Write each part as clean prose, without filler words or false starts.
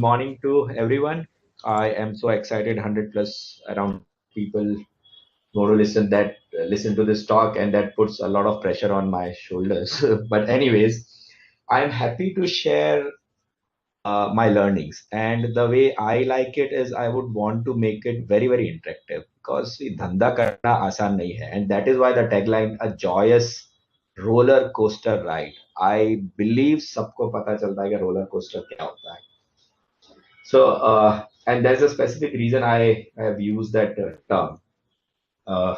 Morning to everyone. I am so excited. 100 plus around people going to listen to this talk, and that puts a lot of pressure on my shoulders. But anyways, I'm happy to share my learnings, and the way I like it is I would want to make it very very interactive because see, धंधा करना आसान नहीं है, and that is why the tagline a joyous roller coaster ride. I believe सबको पता चलता है कि roller coaster क्या होता है. And there's a specific reason I have used that term. Uh,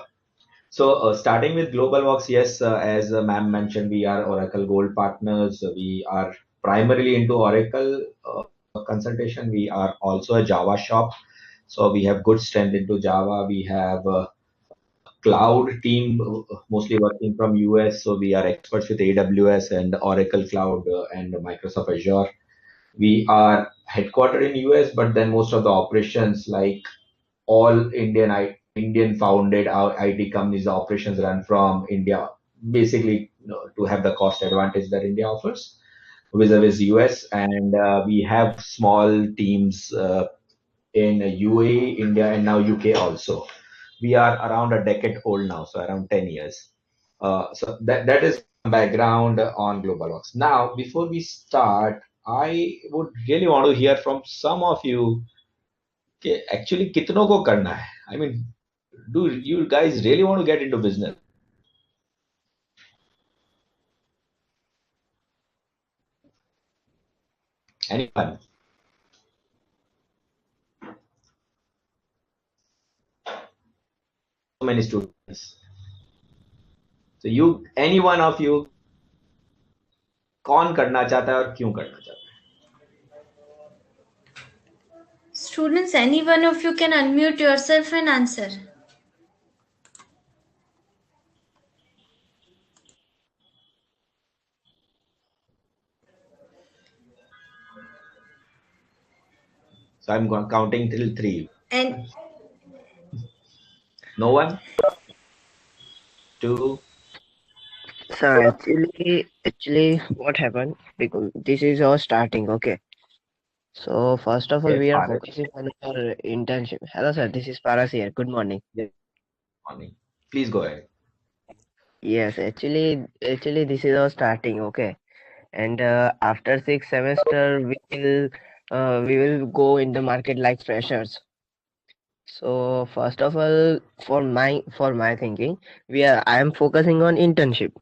Starting with GlobalVox, yes, as ma'am mentioned, we are Oracle Gold partners. We are primarily into Oracle consultation. We are also a Java shop. So we have good strength into Java. We have a cloud team mostly working from US. So we are experts with AWS and Oracle Cloud and Microsoft Azure. We are headquartered in US, but then most of the operations, like all Indian founded our IT companies, the operations run from India, basically to have the cost advantage that India offers vis-a-vis US. And we have small teams in UAE, India, and now UK also. We are around a decade old now, so around 10 years. That is background on GlobalWorks. Now, before we start, I would really want to hear from some of you कि actually कितनों को करना है? I mean, do you guys really want to get into business? Anyone? So many students. So any one of you, कौन करना चाहता है और क्यों करना चाहता है? Students, any one of you can unmute yourself and answer. So I'm counting till 3. And No one? 2? So actually, what happened? Because this is our starting, okay. So first of all, Okay, we are Paras. focusing on our internship. Hello, sir. This is Paras here. Good morning. Yeah. Morning. Please go ahead. Yes, actually, this is our starting, okay. And after 6 semester, we will go in the market like freshers. So first of all, for my thinking, I am focusing on internship.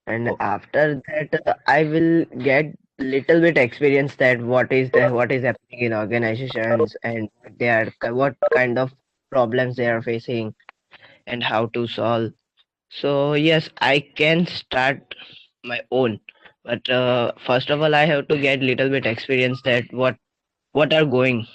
And Okay. after that I will get little bit experience that what is happening in organizations and what kind of problems they are facing and how to solve. So yes, I can start my own, but first of all I have to get little bit experience that what are going.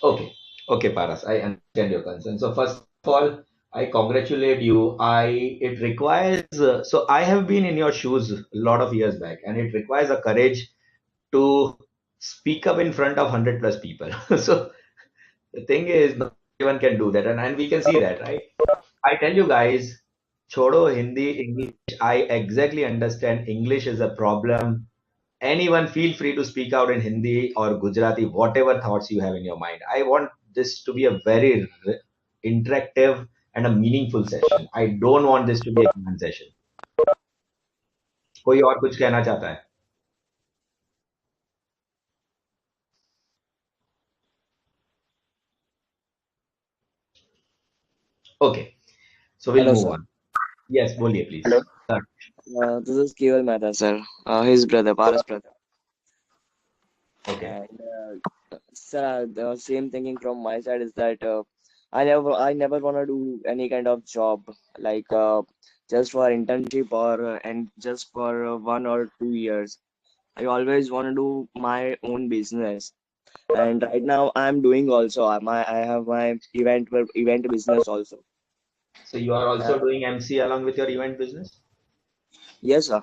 Okay. Okay, Paras. I understand your concern. So first of all, I congratulate you. It requires so I have been in your shoes a lot of years back, and it requires a courage to speak up in front of 100 plus people. So the thing is, not everyone can do that, and we can see that, right? I tell you guys, chodo Hindi, English. I exactly understand English is a problem. Anyone feel free to speak out in Hindi or Gujarati, whatever thoughts you have in your mind. I want this to be a very interactive and a meaningful session. I don't want this to be a command session. कोई और कुछ कहना चाहता है? Okay, so we'll Hello, move sir. on. Yes, बोलिए please. Hello. Sir. This is Keval Mehta, sir. His brother, Paras brother. Okay. And sir, the same thinking from my side is that I never want to do any kind of job like just for internship or and just for 1 or 2 years. I always want to do my own business. And right now I'm doing also. I have my event business also. So you are Uh, also doing MC along with your event business? yes, sir.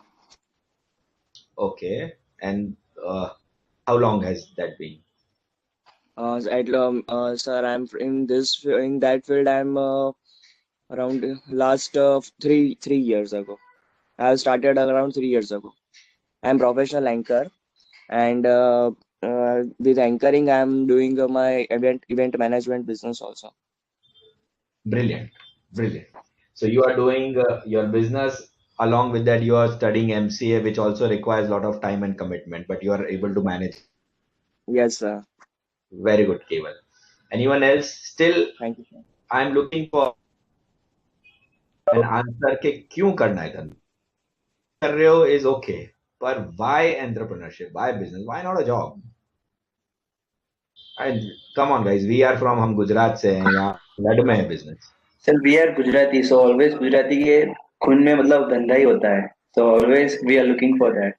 Okay. And how long has that been? Sir, in that field. I'm around last 3 years ago. I have started around 3 years ago. I'm professional anchor and with anchoring, I'm doing my event management business also. Brilliant, brilliant. So you are doing your business. Along with that, you are studying MCA, which also requires a lot of time and commitment, but you are able to manage. Yes, sir. Very good, Keval. Anyone else? Still, Thank you, sir. I'm looking for an answer के क्यों करना है धंधा कर रहे हो is okay, but why entrepreneurship? Why business? Why not a job? And come on, guys, we are from हम गुजरात से हैं यहाँ लड़ में है business. Sir we are Gujarati so always Gujarati के खून में मतलब धंधा ही होता है so always we are looking for that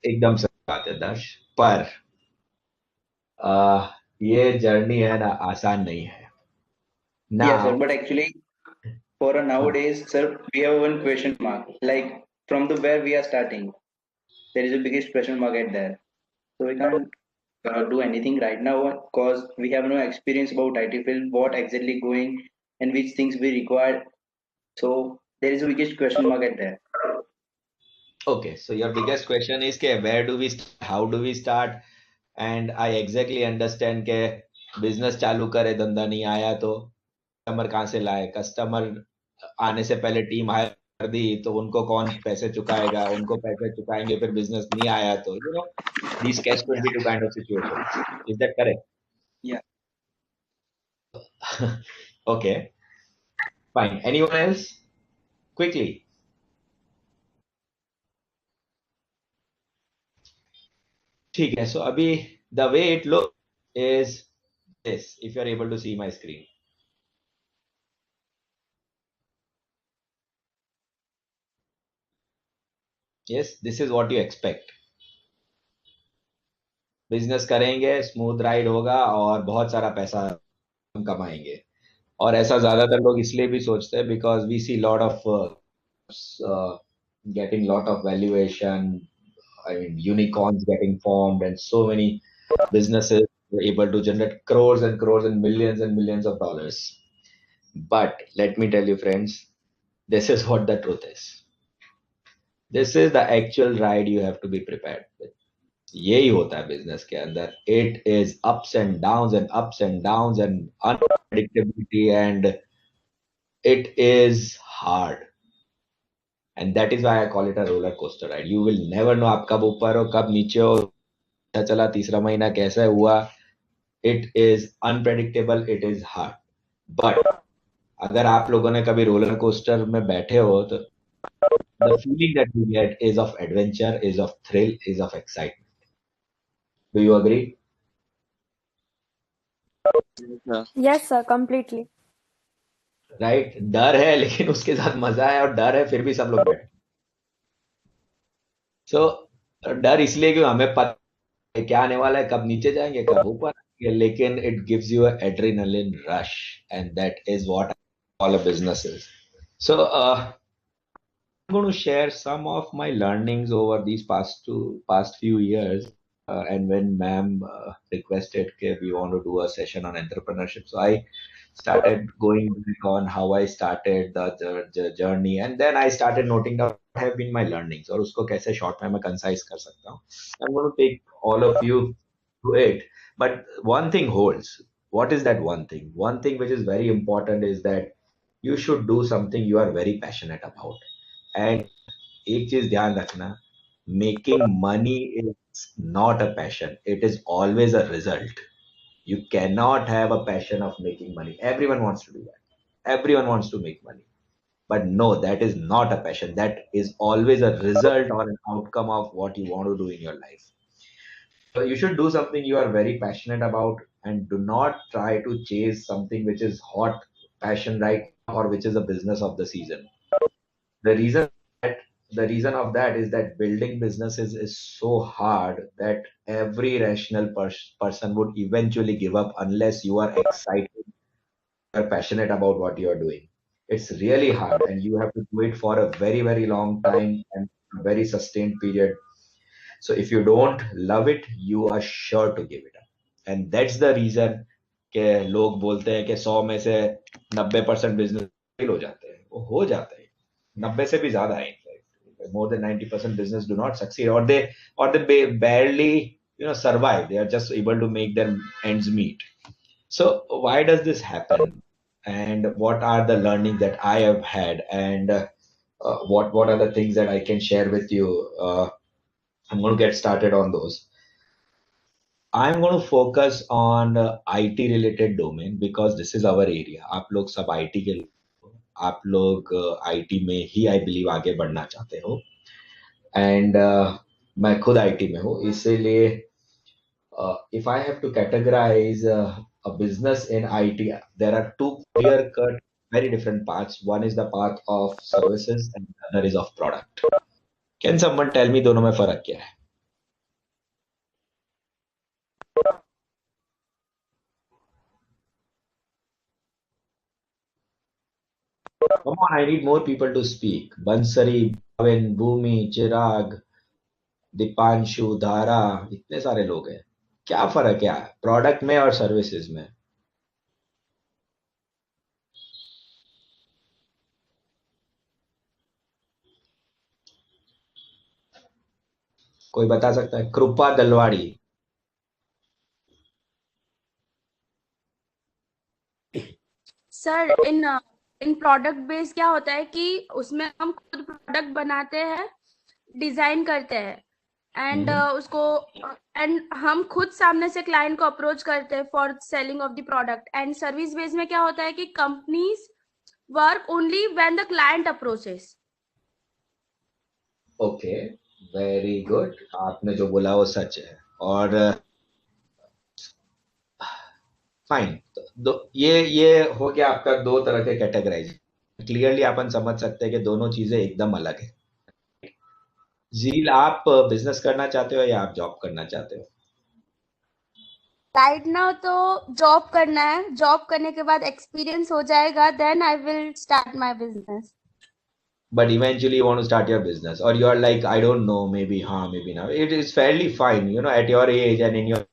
एकदम सही बात है दर्श पर ये जर्नी है ना आसान नहीं है या sir now but actually for a nowadays sir we have one question mark like from the where we are starting there is a biggest question mark at there so we can't do anything right now because we have no experience about IT field, what exactly going and which things we require. So there is a biggest question mark at there. okay, so your biggest question is के where do we start, how do we start, and I exactly understand के business चालू करे धंधा नहीं आया तो customer कहाँ से लाए कस्टमर आने से पहले टीम हायर कर दी तो उनको कौन पैसे चुकाएगा उनको पैसे चुकाएंगे फिर बिजनेस नहीं आया तो you know these catch 22 kind of situations. Is that correct? Yeah. Okay, fine. Anyone else? Quickly. ठीक है, so अभी the way it looks is this, if you are able to see my screen. Yes, this is what you expect. Business करेंगे smooth ride होगा और बहुत सारा पैसा हम कमाएंगे और ऐसा ज्यादातर लोग इसलिए भी सोचते हैं because we see lot of getting lot of valuation. I mean, unicorns getting formed and so many businesses were able to generate crores and millions of dollars. But let me tell you, friends, this is what the truth is. This is the actual ride you have to be prepared with. यही होता है business के अंदर it is ups and downs and unpredictability and it is hard and that is why I call it a roller coaster ride you will never know आप कब ऊपर हो कब नीचे हो क्या चला तीसरा महीना कैसे हुआ it is unpredictable it is hard but अगर आप लोगों ने कभी रोलर कोस्टर में बैठे हो तो the feeling that you get is of adventure is of thrill is of excitement. Do you agree? Yes, sir, completely. Right डर है लेकिन उसके साथ मजा है और डर है फिर भी सब लोग बैठे सो डर इसलिए कि हमें पता है क्या आने वाला है कब नीचे जाएंगे कब ऊपर आएंगे लेकिन it gives you adrenaline rush and that is what all a business is so I'm going to share some of my learnings over these past few years. And when ma'am requested that we want to do a session on entrepreneurship, so I started going back on how I started the journey, and then I started noting down what have been my learnings और उसको कैसे short में मैं concise कर सकता हूँ. I'm going to take all of you to it, but one thing holds. What is that one thing? One thing which is very important is that you should do something you are very passionate about. And एक चीज ध्यान रखना making money is not a passion it is always a result you can not have a passion of making money everyone wants to do that everyone wants to make money but no that is not a passion that is always a result or an outcome of what you want to do in your life so you should do something you are very passionate about and do not try to chase something which is hot passion right or which is a business of the season the reason of that is that building businesses is so hard that every rational person would eventually give up unless you are excited or passionate about what you are doing. It's really hard and you have to do it for a very long time and a very sustained period. So if you don't love it, you are sure to give it up. And that's the reason के लोग बोलते हैं कि 100 में से 90% business fail हो जाते हैं वो हो जाते हैं 90 से भी ज्यादा है More than 90% business do not succeed, or they barely survive. They are just able to make their ends meet. So why does this happen? And what are the learnings that I have had? And what are the things that I can share with you? I'm going to get started on those. I'm going to focus on IT related domain because this is our area. आप लोग सब IT के लोग हो, आप लोग IT में ही I believe आगे बढ़ना चाहते हो, and मैं खुद IT में हूँ, इसीलिए if I have to categorize a business in IT, there are two clear-cut, very different paths. One is the path of services and the other is of product. Can someone tell me दोनों में फर्क क्या है? Come on, I need more people to speak. Bansari, Bhavin, Bhumi, Chirag, Deepanshu, धारा, इतने सारे लोग हैं. क्या फर्क है प्रोडक्ट में और सर्विसेज में? कोई बता सकता है? कृपा दलवाड़ी. सर इन प्रोडक्ट बेस क्या होता है कि उसमें हम खुद प्रोडक्ट बनाते हैं, डिजाइन करते हैं एंड उसको एंड हम खुद सामने से क्लाइंट को अप्रोच करते हैं for selling of the product. And service base में क्या होता है कि companies work only when the client approaches. Okay, very good. आपने जो बोला वो सच है. और फाइन, ये हो गया आपका दो तरह के कैटेगराइज. क्लियरली अपन समझ सकते हैं कि दोनों चीजें एकदम अलग है. जील, आप बिजनेस करना चाहते हो या आप जॉब करना चाहते हो? राइट नाउ तो जॉब करना है. जॉब करने के बाद एक्सपीरियंस हो जाएगा, then I will start my business. But eventually you want to start your business, or you're like, I don't know, maybe maybe now. It is fairly fine, at your age and in your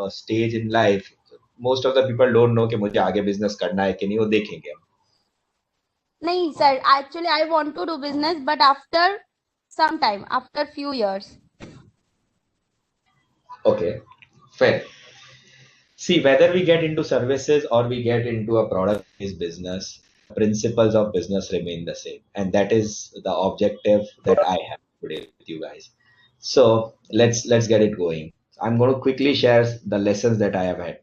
stage in life. Most of the people don't know कि मुझे आगे business करना है कि नहीं, वो देखेंगे हम. नहीं sir, actually I want to do business, but after some time, after few years. Okay, fair. See, whether we get into services or we get into a product-based business, principles of business remain the same, and that is the objective that I have today with you guys. So let's get it going. I'm going to quickly share the lessons that I have had.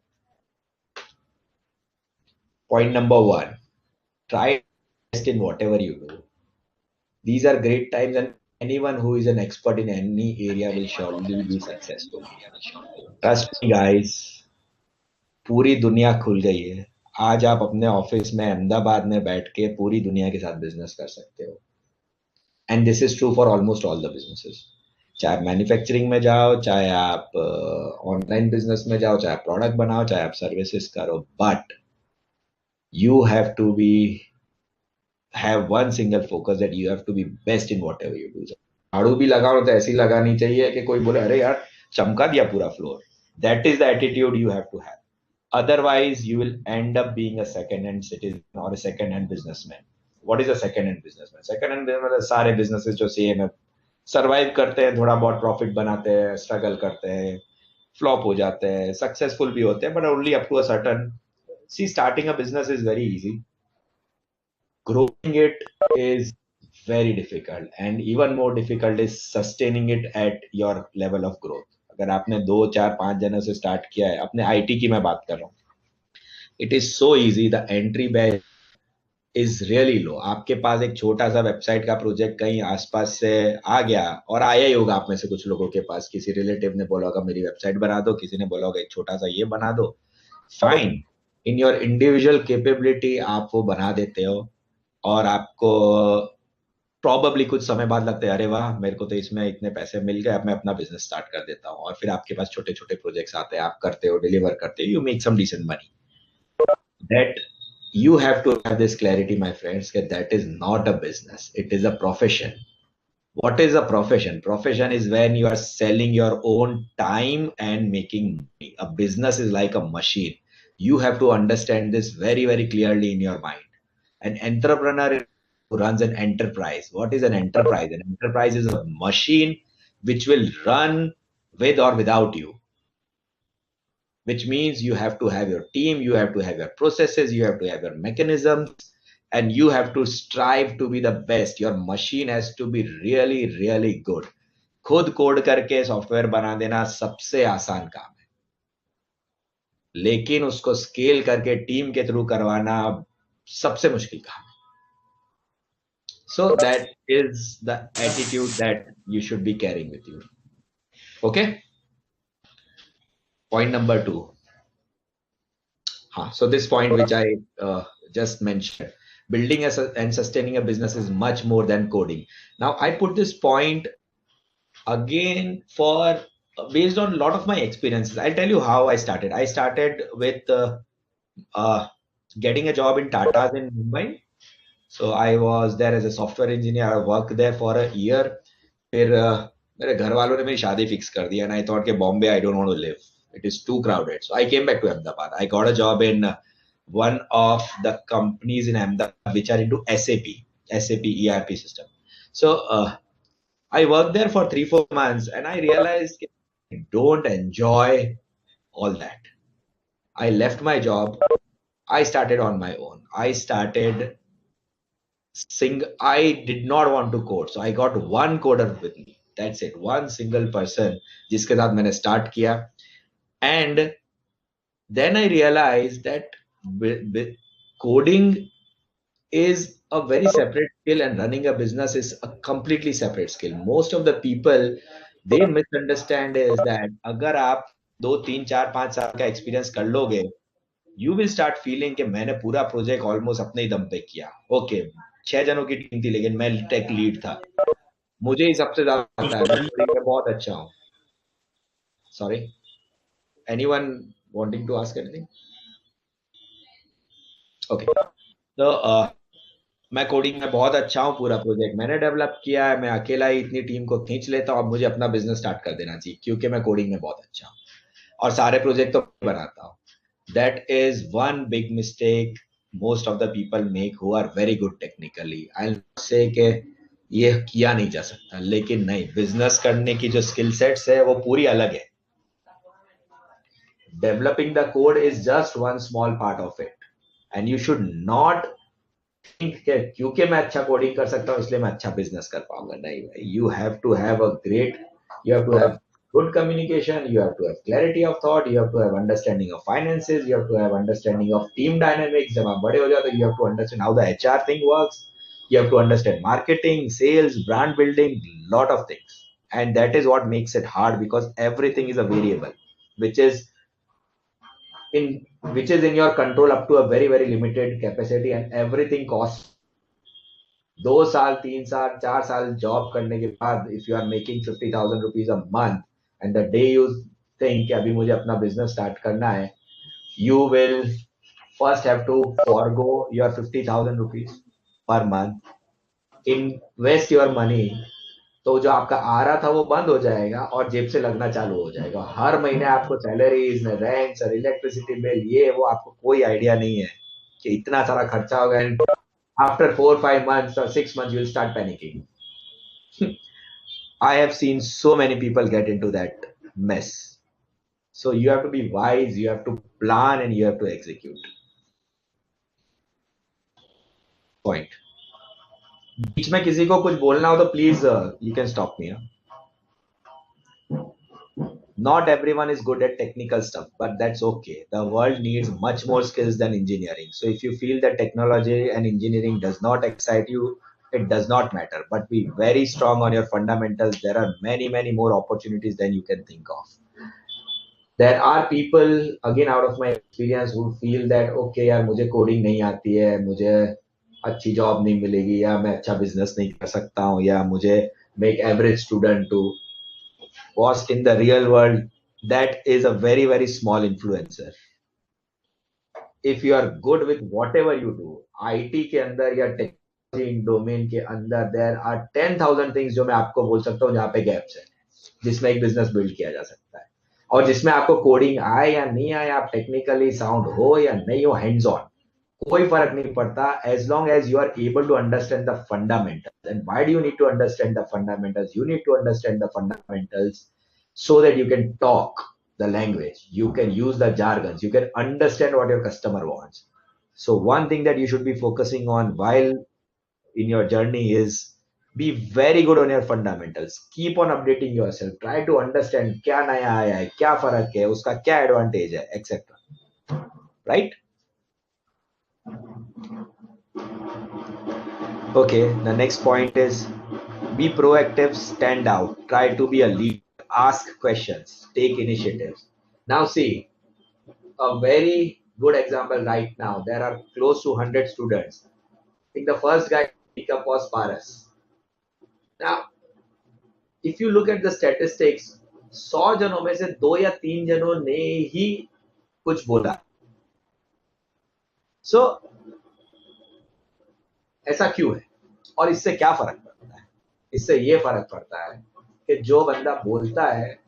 Point number 1: try best in whatever you do. These are great times, and anyone who is an expert in any area will surely be successful. Trust me, guys. पूरी दुनिया खुल गई है. आज आप अपने office में अहमदाबाद में बैठ के पूरी दुनिया के साथ बिजनेस कर सकते हो. And this is true for almost all the businesses. चाहे आप मैन्युफैक्चरिंग में जाओ, चाहे आप ऑनलाइन बिजनेस में जाओ, चाहे आप प्रोडक्ट बनाओ, चाहे आप सर्विसेज करो, but you have to be have one single focus that you have to be best in whatever you do. झाड़ू भी लगाओ तो ऐसी लगानी चाहिए कि कोई बोले अरे यार चमका दिया पूरा floor. That is the attitude you have to have. Otherwise, you will end up being a second-hand citizen or a second-hand businessman. What is a second-hand businessman? Second-hand businessman सारे businesses जो same है, survive करते हैं, थोड़ा बहुत profit बनाते हैं, struggle करते हैं, flop हो जाते हैं, successful भी होते हैं, but only up to a certain. See, starting a business is very easy. Growing it is very difficult, and even more difficult is sustaining it at your level of growth. अगर आपने 2, 4, 5 जनों से start किया है, अपने IT की मैं बात कर रहा हूँ, it is so easy. The entry barrier is really low. आपके पास एक छोटा सा वेबसाइट का प्रोजेक्ट कहीं आसपास से आ गया, और आया ही होगा आप में से कुछ लोगों के पास, किसी रिलेटिव ने बोला होगा मेरी वेबसाइट बना दो, किसी ने बोला होगा एक छोटा सा ये बना दो. Fine, in your individual capability आप वो बना देते हो, और आपको प्रॉबेबली कुछ समय बाद लगता है अरे वाह मेरे को तो इसमें इतने पैसे मिल गए, अब मैं अपना बिजनेस स्टार्ट कर देता हूँ. और फिर आपके पास छोटे छोटे प्रोजेक्ट्स आते हैं, आप करते हो, डिलीवर करते हो, you make some decent money. That you have to have this clarity, my friends, that that is not a business, it is a profession. What is a profession? Profession is when you are selling your own time and making money. A business is like a machine. You have to understand this very, very clearly in your mind. An entrepreneur is who runs an enterprise. What is an enterprise? An enterprise is a machine which will run with or without you, which means you have to have your team, you have to have your processes, you have to have your mechanisms, and you have to strive to be the best. Your machine has to be really, really good. खुद code करके software बना देना सबसे आसान काम है, लेकिन उसको स्केल करके टीम के थ्रू करवाना सबसे मुश्किल काम है. So that is the attitude that you should be carrying with you. Okay. Point number 2. So this point which I just mentioned, building and sustaining a business is much more than coding. Now I put this point again for based on a lot of my experiences. I'll tell you how I started. I started with getting a job in Tata's in Mumbai. So I was there as a software engineer. I worked there for a year. फिर मेरे घर वालों ने मेरी शादी fix कर दी, and I thought कि Bombay I don't want to live. It is too crowded. So I came back to Ahmedabad. I got a job in one of the companies in Ahmedabad which are into SAP ERP system. So I worked there for 3-4 months, and I realized I don't enjoy all that. I left my job. I started on my own. I did not want to code, so I got one coder with me. That's it, one single person जिसके साथ मैंने start किया. And then I realized that coding is a very separate skill, and running a business is a completely separate skill. Most of the people, they misunderstand is that अगर आप 2, 3, 4, 5 साल का experience कर लोगे, you will start feeling कि मैंने पूरा project almost अपने ही दम पे किया. Okay, 6 जनों की टीम थी, लेकिन मैं टेक लीड था. मुझे ही सबसे ज्यादा आता है, मैं बहुत अच्छा हूँ. Sorry, anyone wanting to ask anything? Okay, so मैं कोडिंग में बहुत अच्छा हूँ. पूरा प्रोजेक्ट मैंने डेवलप किया है. मैं अकेला ही इतनी टीम को खींच लेता हूँ. अब मुझे अपना बिजनेस स्टार्ट कर देना चाहिए, क्योंकि मैं कोडिंग में बहुत अच्छा हूँ और सारे प्रोजेक्ट तो बनाता हूँ. That is one big mistake most of the people make who are very good technically. I'll say कि ये किया नहीं जा सकता, लेकिन नहीं, बिजनेस करने की जो स्किल सेट्स है वो पूरी अलग है. Developing the code is just one small part of it, and you should not think कि क्योंकि मैं अच्छा कोडिंग कर सकता हूँ इसलिए मैं अच्छा बिजनेस कर पाऊंगा. नहीं, you have to have good communication, you have to have clarity of thought, you have to have understanding of finances, you have to have understanding of team dynamics. जब आप बड़े हो जाते हो, you have to understand how the HR thing works, you have to understand marketing, sales, brand building, lot of things. And that is what makes it hard, because everything is a variable which is in your control up to a very, very limited capacity, and everything costs. 2 साल 3 साल 4 साल job करने के बाद, if you are making 50,000 rupees a month, and the day you think कि अभी मुझे अपना बिजनेस स्टार्ट करना है, you will first have to forego your 50,000 rupees per month, invest your money. तो जो आपका आ रहा था वो बंद हो जाएगा और जेब से लगना चालू हो जाएगा. हर महीने आपको सैलरीज में रेंट्स और इलेक्ट्रिसिटी बिल, ये वो, आपको कोई आइडिया नहीं है कि इतना सारा खर्चा होगा. And after 4-5 months or 6 months, you'll start panicking. I have seen so many people get into that mess. So you have to be wise, you have to plan, and you have to execute. Point. बीच में किसी को कुछ बोलना हो तो please you can stop me. Not everyone is good at technical stuff, but that's okay. The world needs much more skills than engineering. So if you feel that technology and engineering does not excite you, it does not matter. But be very strong on your fundamentals. There are many, many more opportunities than you can think of. There are people, again out of my experience, who feel that okay यार मुझे coding नहीं आती है, मुझे अच्छी job नहीं मिलेगी, या मैं अच्छा बिजनेस नहीं कर सकता हूँ, या मुझे make average student to. Was in the real world, that is a very, very small influencer. If you are good with whatever you do, IT के अंदर या टेक्नोलॉजी डोमेन के अंदर, there are 10,000 things जो मैं आपको बोल सकता हूँ जहाँ पे गैप्स है, जिसमें एक बिजनेस बिल्ड किया जा सकता है. और जिसमें आपको कोडिंग आए या नहीं आए, आप टेक्निकली साउंड हो या नहीं हो, हैंड्स ऑन, कोई फर्क नहीं पड़ता as long as you are able to understand the fundamentals. And why do you need to understand the fundamentals? You need to understand the fundamentals so that you can talk the language, you can use the jargons, you can understand what your customer wants. So one thing that you should be focusing on while in your journey is be very good on your fundamentals. Keep on updating yourself. Try to understand क्या नया आया है, क्या फर्क है, उसका क्या advantage है, etc. Right? Okay, the next point is be proactive, stand out, try to be a leader, ask questions, take initiatives. Now, see, a very good example right now. There are close to 100 students. I think the first guy to pick up was Paras. Now, if you look at the statistics, 100 जनों में से 2 या 3 जनों ने ही कुछ बोला. So, ऐसा क्यों है और इससे क्या फर्क पड़ता है? इससे ये फर्क पड़ता है कि जो बंदा बोलता है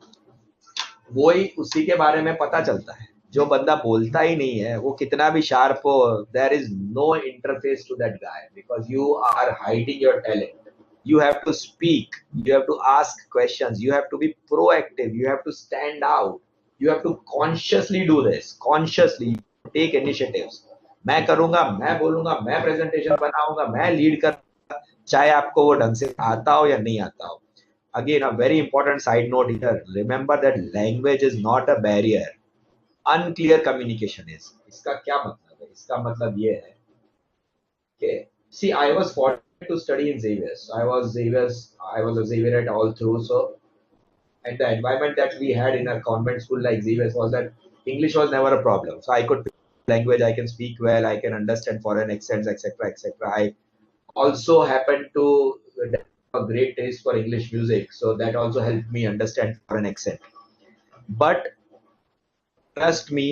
वो ही उसी के बारे में पता चलता है. जो बंदा बोलता ही नहीं है वो कितना भी शार्प हो, there is no interface to that guy because you are hiding your talent. You have to speak, you have to ask questions, you have to be proactive, you have to stand out, you have to consciously do this, consciously take initiatives. मैं करूंगा, मैं बोलूंगा, मैं presentation बनाऊंगा, मैं lead करूंगा, चाहे आपको वो ढंग से आता हो या नहीं आता हो. Again, a very important side note here, remember that language is not a barrier, unclear communication is. इसका क्या मतलब है? इसका मतलब ये है कि see, I was fortunate to study in Xavier's. I was a Xavierite all through. So, and the environment that we had in a convent school like Xavier's was that English was never a problem. So I could language, I can speak well, I can understand foreign accents, etc., etc. I also happened to have a great taste for English music, so that also helped me understand foreign accent. But trust me,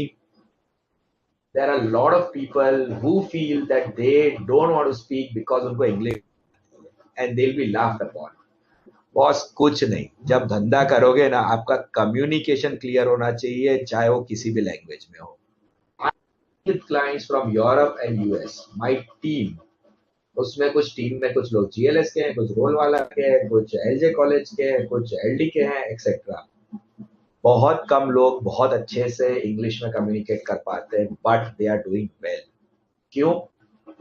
there are a lot of people who feel that they don't want to speak because उनको English and they'll be laughed upon. Boss कुछ नहीं, जब धंधा करोगे ना आपका communication clear होना चाहिए, चाहे वो किसी भी लैंग्वेज में हो. With clients from Europe and US, my team, उसमें कुछ टीम में कुछ लोग GLS के हैं, कुछ रोल वाला के हैं, कुछ LJ कॉलेज के हैं, कुछ LD के हैं, एक्सेट्रा. बहुत कम लोग बहुत अच्छे से इंग्लिश में कम्युनिकेट कर पाते हैं, but they are doing well. क्यों?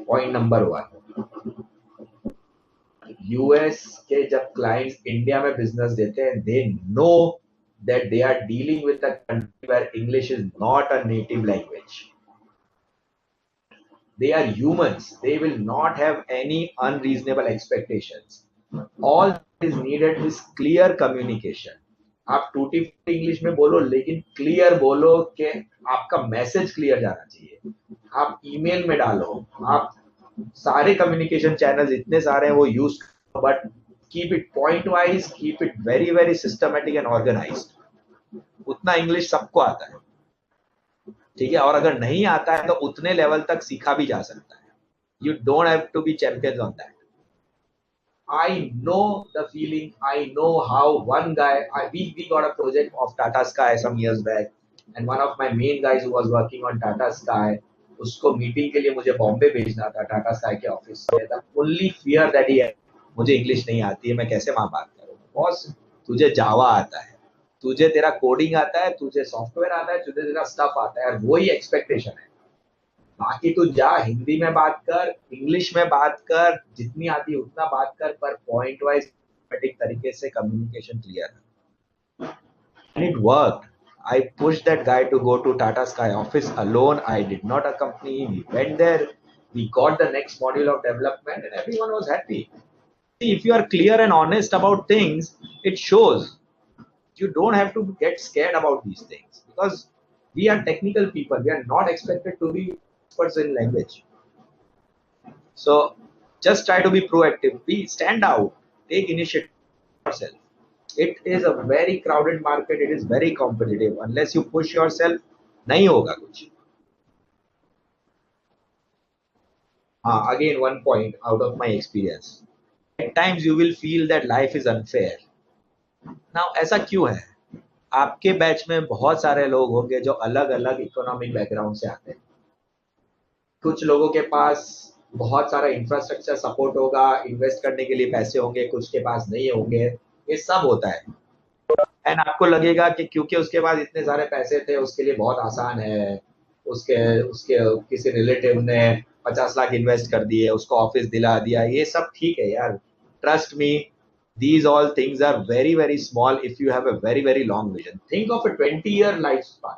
पॉइंट नंबर 1, यूएस के जब क्लाइंट्स इंडिया में बिजनेस देते हैं, they know that they are dealing with a country where English is not a native language. They are humans. They will not have any unreasonable expectations. All that is needed is clear communication. आप टूटी फूटी English में बोलो लेकिन clear बोलो कि आपका message clear जाना चाहिए. आप ईमेल में डालो, आप सारे कम्युनिकेशन चैनल्स इतने सारे हैं वो यूज करो, but keep it point wise, keep it very very systematic and organised. उतना इंग्लिश सबको आता है, ठीक है, और अगर नहीं आता है तो उतने लेवल तक सीखा भी जा सकता है. You don't have to be champions on that. I know the feeling. I know how one guy. We got a project of Tata Sky some years back, and one of my main guys who was working on Tata Sky, उसको meeting के लिए मुझे बॉम्बे भेजना था Tata sky के office से. The only fear that he had, मुझे English नहीं आती है, मैं कैसे वहां बात करूँ. बॉस, तुझे जावा आता है, तुझे तेरा कोडिंग आता है, तुझे सॉफ्टवेयर आता है, तुझे तेरा स्टफ आता है, वही एक्सपेक्टेशन है. बाकी तू जा हिंदी में बात कर, इंग्लिश में बात कर, जितनी आती उतना बात कर, पर पॉइंट वाइज तरीके से कम्युनिकेशन क्लियर है. And it worked. I pushed that guy to go to Tata Sky office alone. I did not accompany him. We went there. We got the next module of development, and everyone was happy. See, if you are clear and honest about things, it shows. You don't have to get scared about these things because we are technical people. We are not expected to be experts in language. So just try to be proactive. Stand out. Take initiative yourself. It is a very crowded market. It is very competitive. Unless you push yourself, नहीं होगा कुछ. Again, one point out of my experience. At times you will feel that life is unfair. Now, ऐसा क्यों है? आपके batch में बहुत सारे लोग होंगे जो अलग अलग इकोनॉमिक बैकग्राउंड से आते हैं. कुछ लोगों के पास बहुत सारा इंफ्रास्ट्रक्चर सपोर्ट होगा, इन्वेस्ट करने के लिए पैसे होंगे, कुछ के पास नहीं होंगे, ये सब होता है। एंड आपको लगेगा कि क्योंकि उसके पास इतने सारे पैसे थे उसके लिए बहुत आसान है, उसके उसके किसी रिलेटिव ने 50 लाख इन्वेस्ट कर दिए, उसको ऑफिस दिला दिया, ये सब ठीक है यार। Trust me, these all things are very very small if you have a very very long vision. Think of a 20-year lifespan.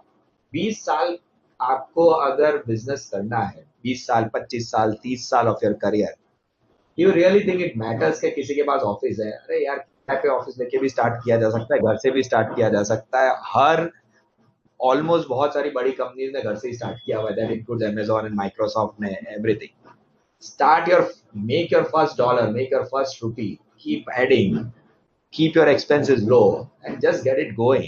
20 साल आपको अगर बिजनेस करना है, 20 साल, 25 साल, 30 साल of your career, you really think it matters कि किसी के पास ऑफिस है? अरे यार, पे ऑफिस लेके भी स्टार्ट किया जा सकता है, घर से भी स्टार्ट किया जा सकता है। हर ऑलमोस्ट बहुत सारी बड़ी कंपनीज ने घर से ही स्टार्ट किया हुआ है, that includes Amazon and Microsoft ने, everything. Start your, make your first dollar, make your first rupee, keep adding, keep your expenses low and just get it going.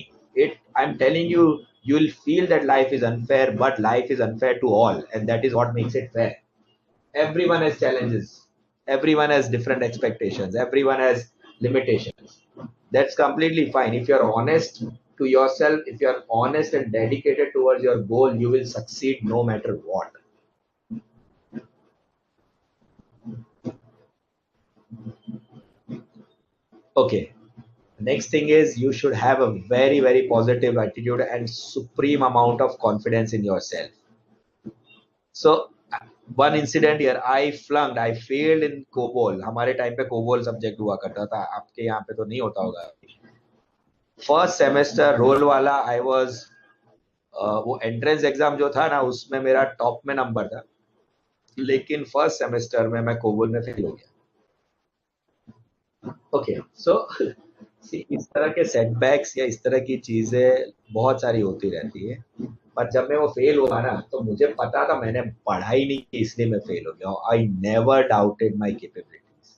I'm telling you, you'll feel that life is unfair, but life is unfair to all, and that is what makes it fair. Everyone has challenges, everyone has different expectations, everyone has limitations. That's completely fine. If you're honest to yourself, if you're honest and dedicated towards your goal, you will succeed no matter what. Okay, next thing is you should have a very very positive attitude and supreme amount of confidence in yourself. So one incident here, I failed in COBOL. हमारे time पे COBOL subject हुआ करता था, आपके यहाँ पे तो नहीं होता होगा। फर्स्ट सेमेस्टर रोल वाला आई वाज, वो एंट्रेंस एग्जाम जो था ना, उसमें मेरा टॉप में नंबर था, लेकिन फर्स्ट सेमेस्टर में मैं COBOL में फेल हो गया। ओके, सो इस तरह के सेटबैक्स या इस तरह की चीजें बहुत सारी होती रहती है, पर जब मैं वो फेल हुआ ना, तो मुझे पता था मैंने पढ़ाई नहीं की इसलिए मैं फेल हो गया। I never doubted my capabilities,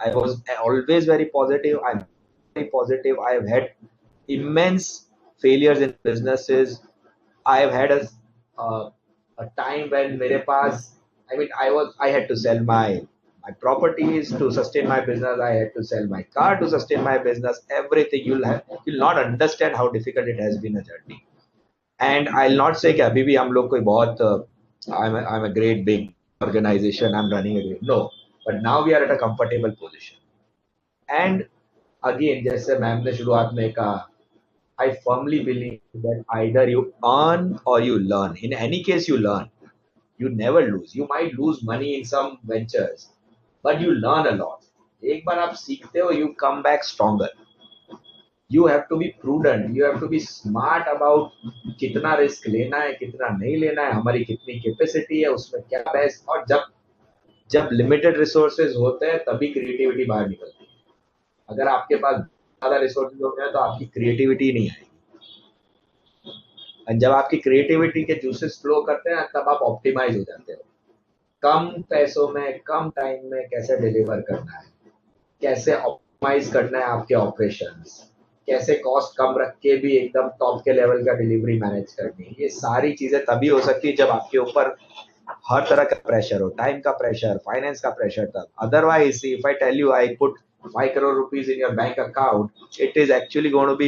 I was always very positive, I am very positive. I have had immense failures in businesses. I have had a time when मेरे पास, I had to sell my properties to sustain my business. I had to sell my car to sustain my business. Everything. You'll not understand how difficult it has been a journey. And I'll not say कि अभी भी हम लोग कोई बहुत I'm a great big organization, I'm running a great, no, but now we are at a comfortable position. And again, जैसे ma'am ने शुरुआत में कहा, I firmly believe that either you earn or you learn. In any case, you learn. You never lose. You might lose money in some ventures, but you learn a lot. एक बार आप सीखते हो, you come back stronger. You have to be prudent. You have to be smart about कितना risk लेना है, कितना नहीं लेना है, हमारी कितनी कैपेसिटी है, उसमें क्या बेस्ट। और जब लिमिटेड रिसोर्सेज होते हैं तभी क्रिएटिविटी बाहर निकलती है। अगर आपके पास ज्यादा रिसोर्सेज होते हैं तो आपकी क्रिएटिविटी नहीं आएगी, और जब आपकी क्रिएटिविटी के जूसेस फ्लो करते हैं तब आप ऑप्टिमाइज हो जाते हो। कम पैसों में, कम टाइम में कैसे डिलीवर करना है, कैसे ऑप्टिमाइज करना है आपके ऑपरेशंस, कैसे कॉस्ट कम रख के भी एकदम टॉप के लेवल का डिलीवरी मैनेज करनी है, ये सारी चीजें तभी हो सकती है जब आपके ऊपर हर तरह का प्रेशर हो, टाइम का प्रेशर, फाइनेंस का प्रेशर। तब otherwise if I tell you I put 5 crore rupees in your bank account, it is actually going to be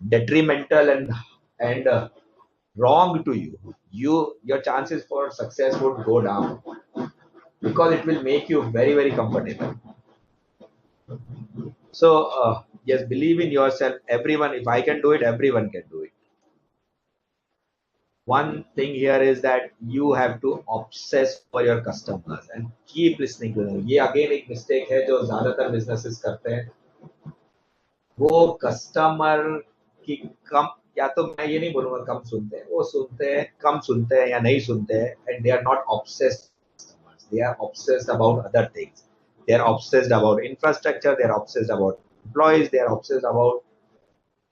detrimental and wrong to you. Your chances for success would go down because it will make you very very comfortable. So yes, believe in yourself. Everyone, if I can do it, everyone can do it. One thing here is that you have to obsess for your customers and keep listening to them. ये again एक mistake है जो ज्यादातर businesses करते हैं। वो customer की कम, या तो मैं ये नहीं बोलूंगा कम सुनते हैं, वो सुनते हैं, कम सुनते हैं या नहीं सुनते हैं, and they are not obsessed customers. They are obsessed about other things. They are obsessed about infrastructure. They are obsessed about employees. They are obsessed about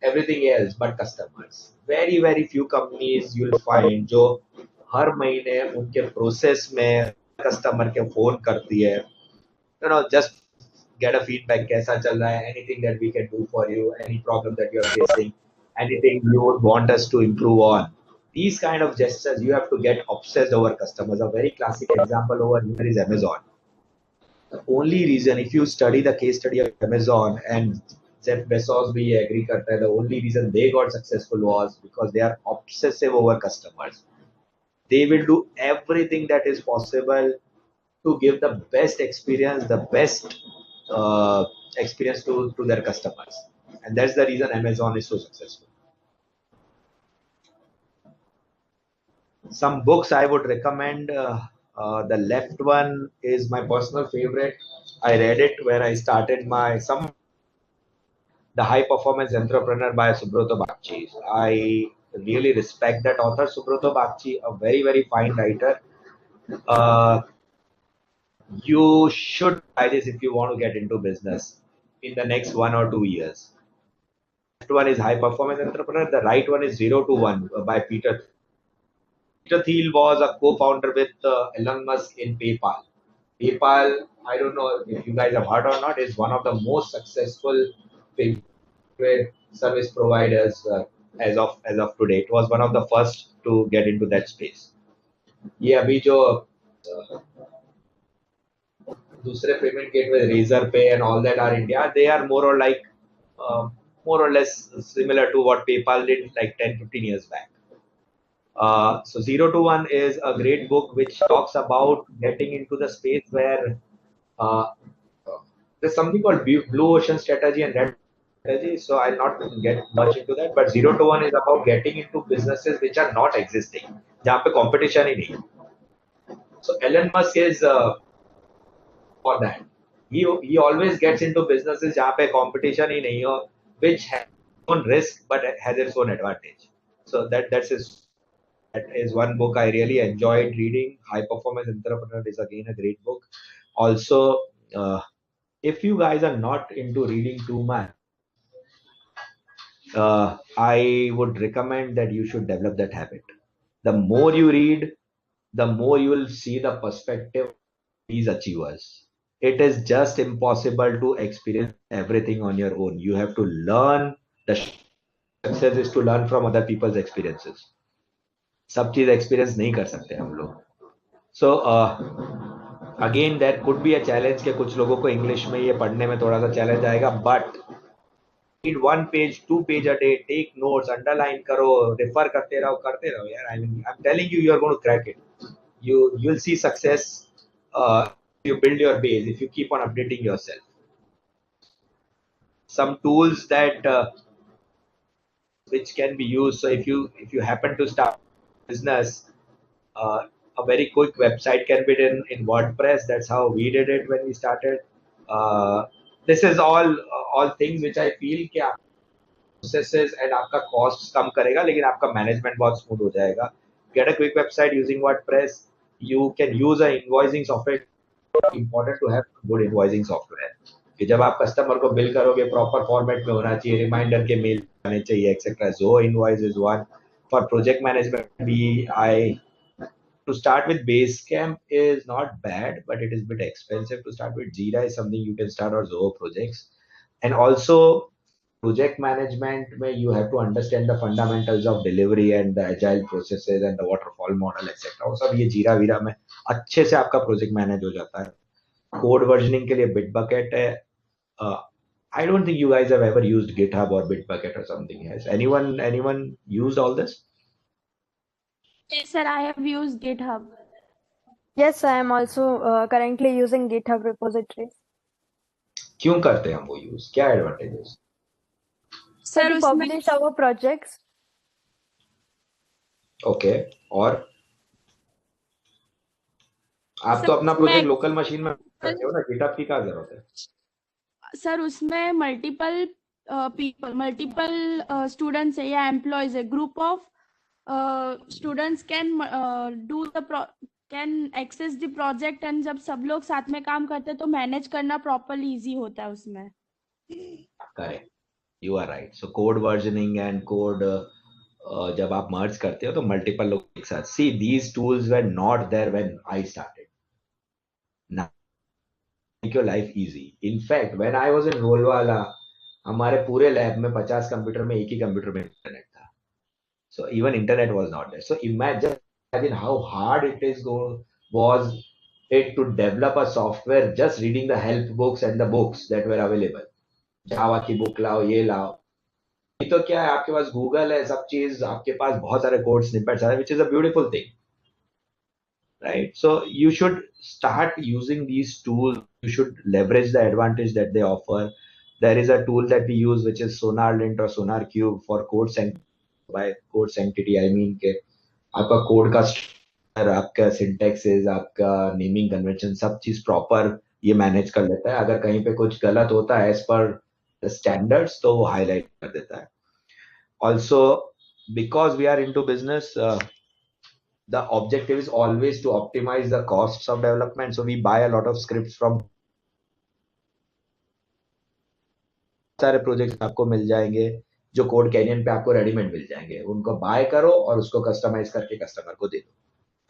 everything else but customers. Very very few companies you'll find जो हर महीने उनके process में customer के phone करती है, just get a feedback, कैसा चल रहा है, anything that we can do for you, any problem that you are facing, anything you would want us to improve on. These kind of gestures, you have to get obsessed over customers. A very classic example over here is Amazon. The only reason, if you study the case study of Amazon, and Jeff Bezos भी agree करता है, the only reason they got successful was because they are obsessive over customers. they will do everything that is possible to give the best experience, the best experience to their customers. And that's the reason Amazon is so successful. Some books I would recommend. The left one is my personal favorite. I read it when I started the High Performance Entrepreneur by Subrata Bagchi. I really respect that author, Subrata Bagchi, a very, very fine writer. You should try this if you want to get into business in the next 1 or 2 years. The left one is High Performance Entrepreneur. The right one is 0 to 1 by Peter. Peter Thiel was a co-founder with Elon Musk in PayPal. PayPal, I don't know if you guys have heard or not, is one of the most successful service providers as of today. It was one of the first to get into that space. ये अभी जो दूसरे payment gateway, Razorpay and all that are India, they are more or less similar to what PayPal did like 10-15 years back. So 0 to 1 is a great book which talks about getting into the space where there's something called blue ocean strategy and red strategy. So I'll not get much into that. But 0 to 1 is about getting into businesses which are not existing, जहाँ पे competition ही नहीं. So Elon Musk is for that. He always gets into businesses जहाँ पे competition ही नहीं हो, which has its own risk but has its own advantage. So that is one book I really enjoyed reading. High Performance Entrepreneur is again a great book. Also, if you guys are not into reading too much, I would recommend that you should develop that habit. The more you read, the more you will see the perspective of these achievers. It is just impossible to experience everything on your own. You have to learn. The success is to learn from other people's experiences. सब चीज experience नहीं कर सकते हम लोग. So again that could be a challenge कि कुछ लोगों को इंग्लिश में ये पढ़ने में थोड़ा सा चैलेंज आएगा, but read 1 page 2 page a day, take notes, underline करो, रेफर करते रहो यार. I am telling you, you are going to crack it. you will see success. You build your base if you keep on updating yourself. Some tools that which can be used. So if you happen to start business, a very quick website can be done in WordPress. That's how we did it when we started. This is all things which I feel कि आप processes and आपका costs कम करेगा, लेकिन आपका management बहुत smooth हो जाएगा. Get a quick website using WordPress. You can use a invoicing software. Important to have good invoicing software. कि जब आप कस्टमर को बिल करोगे प्रॉपर फॉर्मेट में होना चाहिए, रिमाइंडर के मेल आने चाहिए, etcetera. Zoho Invoice is one. For project management, to start with Basecamp is not bad, but it is a bit expensive to start with. Jira is something you can start, or Zoho projects. And also project management, where you have to understand the fundamentals of delivery and the agile processes and the waterfall model, etc. वो सब ये जीरा वीरा में अच्छे से आपका project manage हो जाता है. कोड वर्जनिंग के लिए Bitbucket है. I don't think you guys have ever used GitHub or Bitbucket or something. Has anyone used all this? Yes, sir, I have used GitHub. Yes, I am also currently using GitHub repositories. क्यों करते हैं हम वो use? क्या advantages? Sir To उसमें publish our projects. Okay. और आप sir तो अपना उसमें प्रोजेक्ट लोकल मशीन में करते हो ना, GitHub की क्या जरूरत है? सर उसमें मल्टीपल पीपल, मल्टीपल स्टूडेंट्स है या एम्प्लॉयज है, group of students can access the project, and जब सब लोग साथ में काम करते हैं तो मैनेज करना प्रॉपर्ली इजी होता है उसमें. Correct, you are right. So code versioning and code जब आप मर्ज करते हो तो मल्टीपल लोग एक साथ. See, these tools were not there when I started. Now make your life easy. In fact when I was in रोलवाला, हमारे पूरे लैब में 50 कंप्यूटर में एक ही कंप्यूटर में इंटरनेट था. So even internet was not there. So imagine how hard was it to develop a software just reading the help books and the books that were available. Java की book लाओ, ये लाओ. ये तो क्या है, आपके पास गूगल है, सब चीज आपके पास, बहुत सारे कोड स्निपेट्स है, which is a beautiful thing. right? So you should start using these tools. You should leverage the advantage that they offer. There is a tool that we use which is SonarLint or SonarQube for code sanctity. By code sanctity, I mean के आपका code का structure, आपका syntaxes, आपका naming convention, सब चीज proper ये manage कर लेता है. अगर कहीं पे कुछ गलत होता है एज पर स्टैंडर्ड्स तो वो हाईलाइट कर देता है. Also, because we are into business, the objective is always to optimize the costs of development. So we buy a lot of scripts from सारे प्रोजेक्ट्स आपको मिल जाएंगे जो कोड कैनियन पे आपको रेडीमेड मिल जाएंगे. उनको बाय करो और उसको कस्टमाइज करके कस्टमर को दे दो.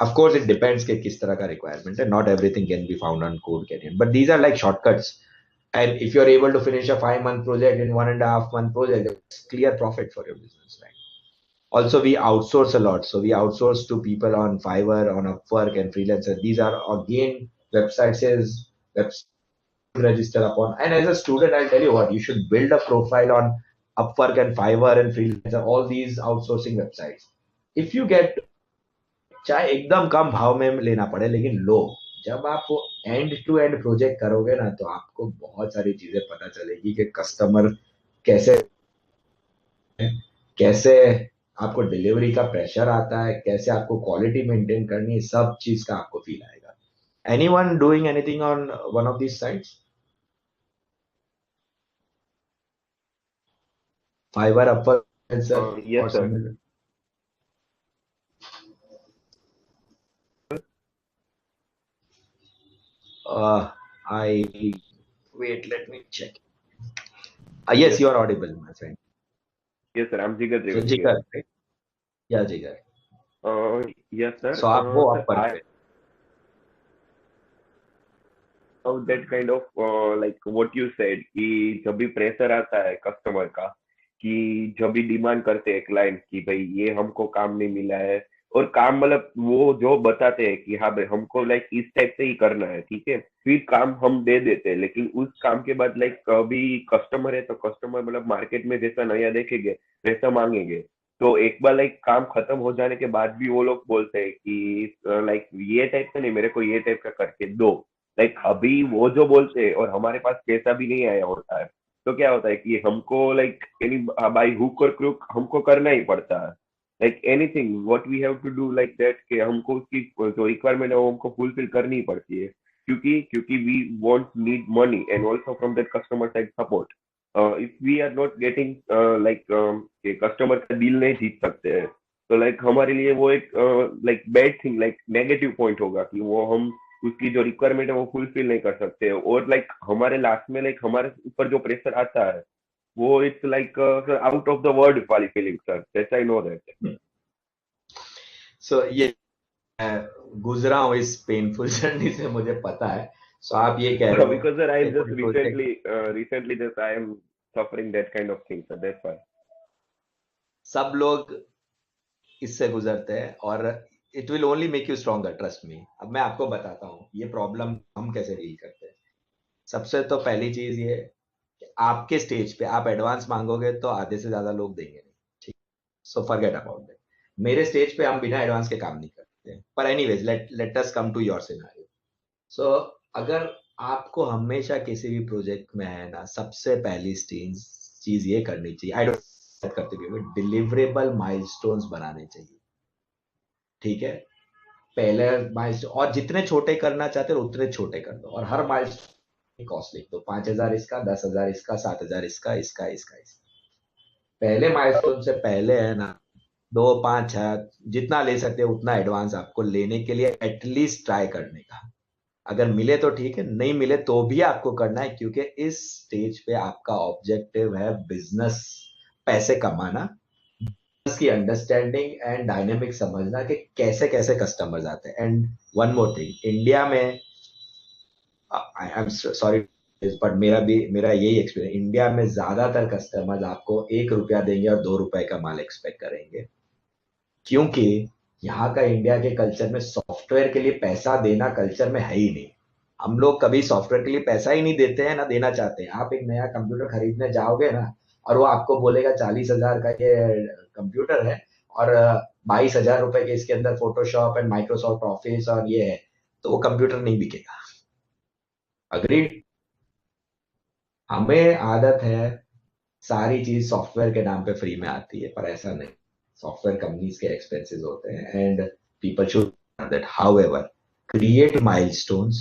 Of course, it depends कि किस तरह का requirement है. Not everything can be found on Code Canyon, but these are like shortcuts. And if you're able to finish a 5-month project in 1.5-month project, it's clear profit for your business, right? Also, we outsource a lot. So we outsource to people on Fiverr, on Upwork, and Freelancer. These are again websites register upon. And as a student, I'll tell you what, you should build a profile on Upwork and Fiverr and Freelancer, all these outsourcing websites. If you get, चाहे एकदम कम भाव में लेना पड़े लेकिन लो, जब आप and to and project करोगे ना तो आपको बहुत सारी चीजें पता चलेगी कि कस्टमर कैसे कैसे आपको डिलीवरी का प्रेशर आता है, कैसे आपको क्वालिटी मेंटेन करनी है, सब चीज का आपको फील आएगा. Anyone doing anything on one of these sites? Fiverr, Upwork, Yes, or sir. similar? I wait. Let me check. Yes, Yes. you are audible, my friend. Yes, sir. I'm Jigar So Trivathi. Jigar, right? Yeah, Jigar. Yes, sir. So आप वो Sir, Upwork I पे. have that kind of like what you said कि जब भी pressure आता है customer का, कि जब भी डिमांड करते हैं क्लाइंट कि भाई ये हमको काम नहीं मिला है, और काम मतलब वो जो बताते हैं कि हाँ भाई हमको लाइक इस टाइप से ही करना है, ठीक है, फिर काम हम दे देते हैं, लेकिन उस काम के बाद लाइक कभी कस्टमर है तो कस्टमर मतलब मार्केट में जैसा नया देखेंगे वैसा मांगेंगे. तो एक बार लाइक काम खत्म हो जाने के बाद भी वो लोग बोलते हैं कि लाइक ये टाइप का नहीं, मेरे को ये टाइप का करके दो. लाइक अभी वो जो बोलते हैं और हमारे पास पैसा भी नहीं आया होता है, तो क्या होता है कि हमको लाइक एनी बाई हुक और क्रुक हमको करना ही पड़ता है. Like anything what we have to do like that कि हमको उसकी जो रिक्वायरमेंट है वो हमको फुलफिल करनी ही पड़ती है, क्योंकि we want need money and also from that customer side support. If we are not getting like customer का दिल नहीं जीत सकते हैं, तो लाइक हमारे लिए वो एक like bad thing, like negative point होगा कि वो हम उसकी जो रिक्वायरमेंट है वो फुलफिल नहीं कर सकते. और लाइक हमारे लास्ट में लाइक हमारे ऊपर जो प्रेशर आता है वो it's like out of the world वाली फीलिंग सर, जैसा आई नो दैट. So ये गुजरा हूँ इस पेनफुल जर्नी से, मुझे पता है. So आप ये कह रहे हो Because sir, I कि just कोई project recently just I am suffering that kind of thing, so that's why. सब लोग इससे गुजरते हैं और it will only make you stronger, trust me. अब मैं आपको बताता हूँ ये प्रॉब्लम हम कैसे डील करते हैं. सबसे तो पहली चीज ये कि आपके स्टेज पे आप एडवांस मांगोगे तो आधे से ज्यादा लोग देंगे नहीं, ठीक. So forget about that. मेरे स्टेज पे हम बिना एडवांस के काम नहीं करते. पर anyways let us come to your scenario. So अगर आपको हमेशा किसी भी प्रोजेक्ट में है ना, सबसे पहली चीज ये करनी चाहिए, आई डोंट करते हुए डिलीवरेबल माइलस्टोन्स बनाने चाहिए, ठीक है. पहले माइलस्टोन, और जितने छोटे करना चाहते हो उतने छोटे कर दो, और हर माइलस्टोन कॉस्ट लिख दो. 5,000 इसका, 10,000 इसका, 7,000 इसका, इसका इसका इसका. पहले माइलस्टोन से पहले है ना 2, 5, 6 जितना ले सकते हो उतना एडवांस आपको लेने के लिए एटलीस्ट ट्राई करने का. अगर मिले तो ठीक है, नहीं मिले तो भी आपको करना है, क्योंकि इस स्टेज पे आपका ऑब्जेक्टिव है बिजनेस, पैसे कमाना, की अंडरस्टैंडिंग एंड डायनेमिक समझना कि कैसे कैसे कस्टमर्स आते हैं. And one more thing, India में आई एम सॉरी बट मेरा यही एक्सपीरियंस, इंडिया में ज्यादातर कस्टमर्स आपको 1 रुपया देंगे और 2 रुपए का माल एक्सपेक्ट करेंगे, क्योंकि यहाँ का इंडिया के कल्चर में सॉफ्टवेयर के लिए पैसा देना कल्चर में है ही नहीं. हम लोग कभी सॉफ्टवेयर के लिए पैसा ही नहीं देते हैं ना देना चाहते हैं. आप एक नया कंप्यूटर खरीदने जाओगे ना और वो आपको बोलेगा 40,000 का ये कंप्यूटर है और 22,000 रुपए के इसके अंदर फोटोशॉप एंड माइक्रोसॉफ्ट ऑफिस और ये है, तो वो कंप्यूटर नहीं बिकेगा। अग्रीड। हमें आदत है सारी चीज सॉफ्टवेयर के नाम पे फ्री में आती है, पर ऐसा नहीं। सॉफ्टवेयर कंपनीज के एक्सपेंसेस होते हैं and people should that however create milestones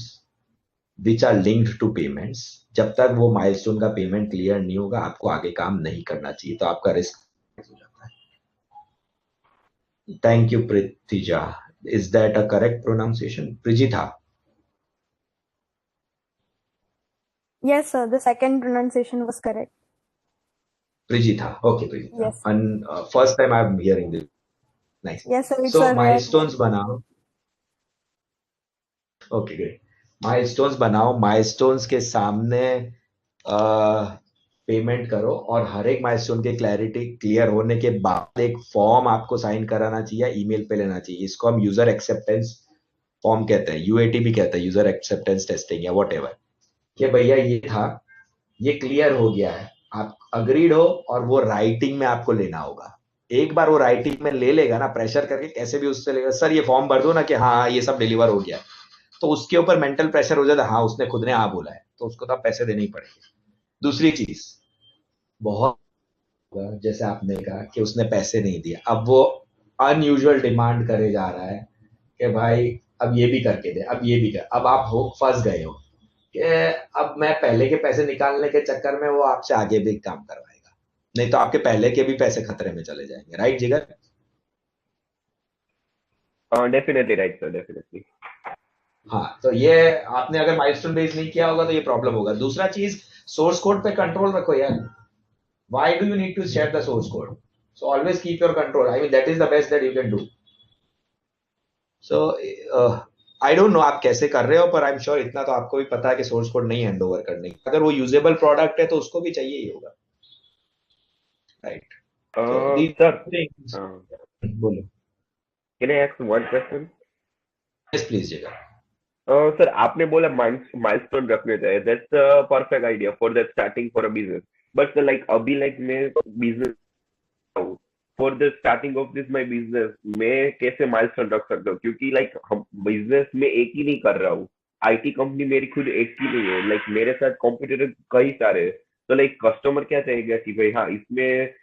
which are linked to payments. जब तक वो माइलस्टोन का पेमेंट क्लियर नहीं होगा आपको आगे काम नहीं करना चाहिए, तो आपका रिस्क हो जाता है। Thank you Preetija. Is that a correct pronunciation? Prijita. Yes, sir. The second pronunciation was correct. Prijitha. Okay, Prijitha. Yes. And first time I'm hearing this. Nice. Yes, sir. It's So a rare milestones word. बनाओ. Okay, great. Milestones बनाओ, milestones के सामने payment करो और हर एक milestone के clarity clear होने के बाद एक फॉर्म आपको साइन कराना चाहिए, ईमेल पे लेना चाहिए। इसको हम यूजर एक्सेप्टेंस फॉर्म कहते हैं, यूएटी भी कहते हैं, यूजर एक्सेप्टेंस टेस्टिंग या वट एवर। कि भैया ये था, ये क्लियर हो गया है, आप अग्रीड हो, और वो राइटिंग में आपको लेना होगा। एक बार वो राइटिंग में ले लेगा ना, प्रेशर करके कैसे भी उससे लेगा, सर ये फॉर्म भर दो ना कि हाँ ये सब डिलीवर हो गया, तो उसके ऊपर मेंटल प्रेशर हो जाता है, हाँ उसने खुद ने हाँ बोला है, तो उसको तो पैसे देने ही पड़ेंगे। दूसरी चीज, बहुत जैसे आपने कहा कि उसने पैसे नहीं दिए, अब वो अनयूजुअल डिमांड करे जा रहा है कि भाई अब ये भी करके दे, अब ये भी कर। अब आप हो फंस गए हो कि अब मैं पहले के पैसे निकालने के चक्कर में वो आपसे आगे भी काम करवाएगा, नहीं तो आपके पहले के भी पैसे खतरे में चले जाएंगे। राइट जिगर? Definitely right sir, definitely. हाँ, तो ये आपने अगर माइलस्टोन बेस नहीं किया होगा तो ये प्रॉब्लम होगा। दूसरा चीज, सोर्स कोड पे कंट्रोल रखो यार। Why do you need to share the source code? So always keep your control. I mean that is the best that you can do. So I don't know आप कैसे कर रहे हो, पर I am sure इतना तो आपको भी पता है कि सोर्स कोड नहीं हैंड ओवर करने की। अगर वो यूजेबल प्रोडक्ट है तो उसको भी चाहिए ही होगा। राइट। सर बोलो। Can I ask one question? Yes please जिगर। सर आपने बोला माइलस्टोन रखने चाहिए, that's a perfect idea for the starting for a business. But like अभी लाइक मैं business for the starting of this my business मैं कैसे माइलस्टोन रख सकता हूँ? क्योंकि लाइक हम बिजनेस में एक ही नहीं कर रहा हूँ, आईटी कंपनी मेरी खुद एक ही नहीं है, लाइक मेरे साथ कॉम्पिटिटर कई सारे हैं। तो लाइक कस्टमर क्या चाहेगा कि भाई हाँ इसमें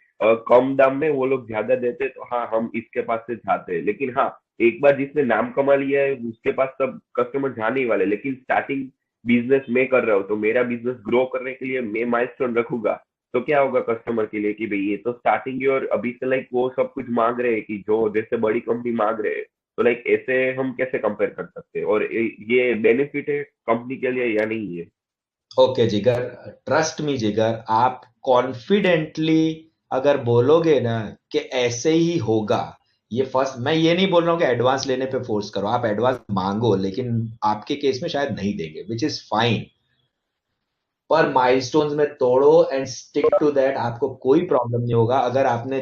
कम दाम में वो लोग ज्यादा देते तो हाँ हम इसके पास से जाते हैं। लेकिन हाँ एक बार जिसने नाम कमा लिया है उसके पास सब कस्टमर जाने ही वाले। लेकिन स्टार्टिंग बिजनेस में कर रहा हूँ तो मेरा बिजनेस ग्रो करने के लिए मैं माइलस्टोन रखूंगा तो क्या होगा कस्टमर के लिए कि भाई ये तो स्टार्टिंग ही और अभी से लाइक वो सब कुछ मांग रहे हैं कि जो जैसे बड़ी कंपनी मांग रहे हैं, तो लाइक ऐसे हम कैसे कंपेयर कर सकते हैं? और ये बेनिफिट है कंपनी के लिए या नहीं है? ओके जिगर, ट्रस्ट मी जिगर, आप कॉन्फिडेंटली अगर बोलोगे ना कि ऐसे ही होगा, ये फर्स्ट, मैं ये नहीं बोल रहा हूँ कि एडवांस लेने पे फोर्स करो, आप एडवांस मांगो, लेकिन आपके केस में शायद नहीं देंगे, विच इज फाइन। पर माइलस्टोन्स में तोड़ो एंड स्टिक टू दैट, आपको कोई प्रॉब्लम नहीं होगा अगर आपने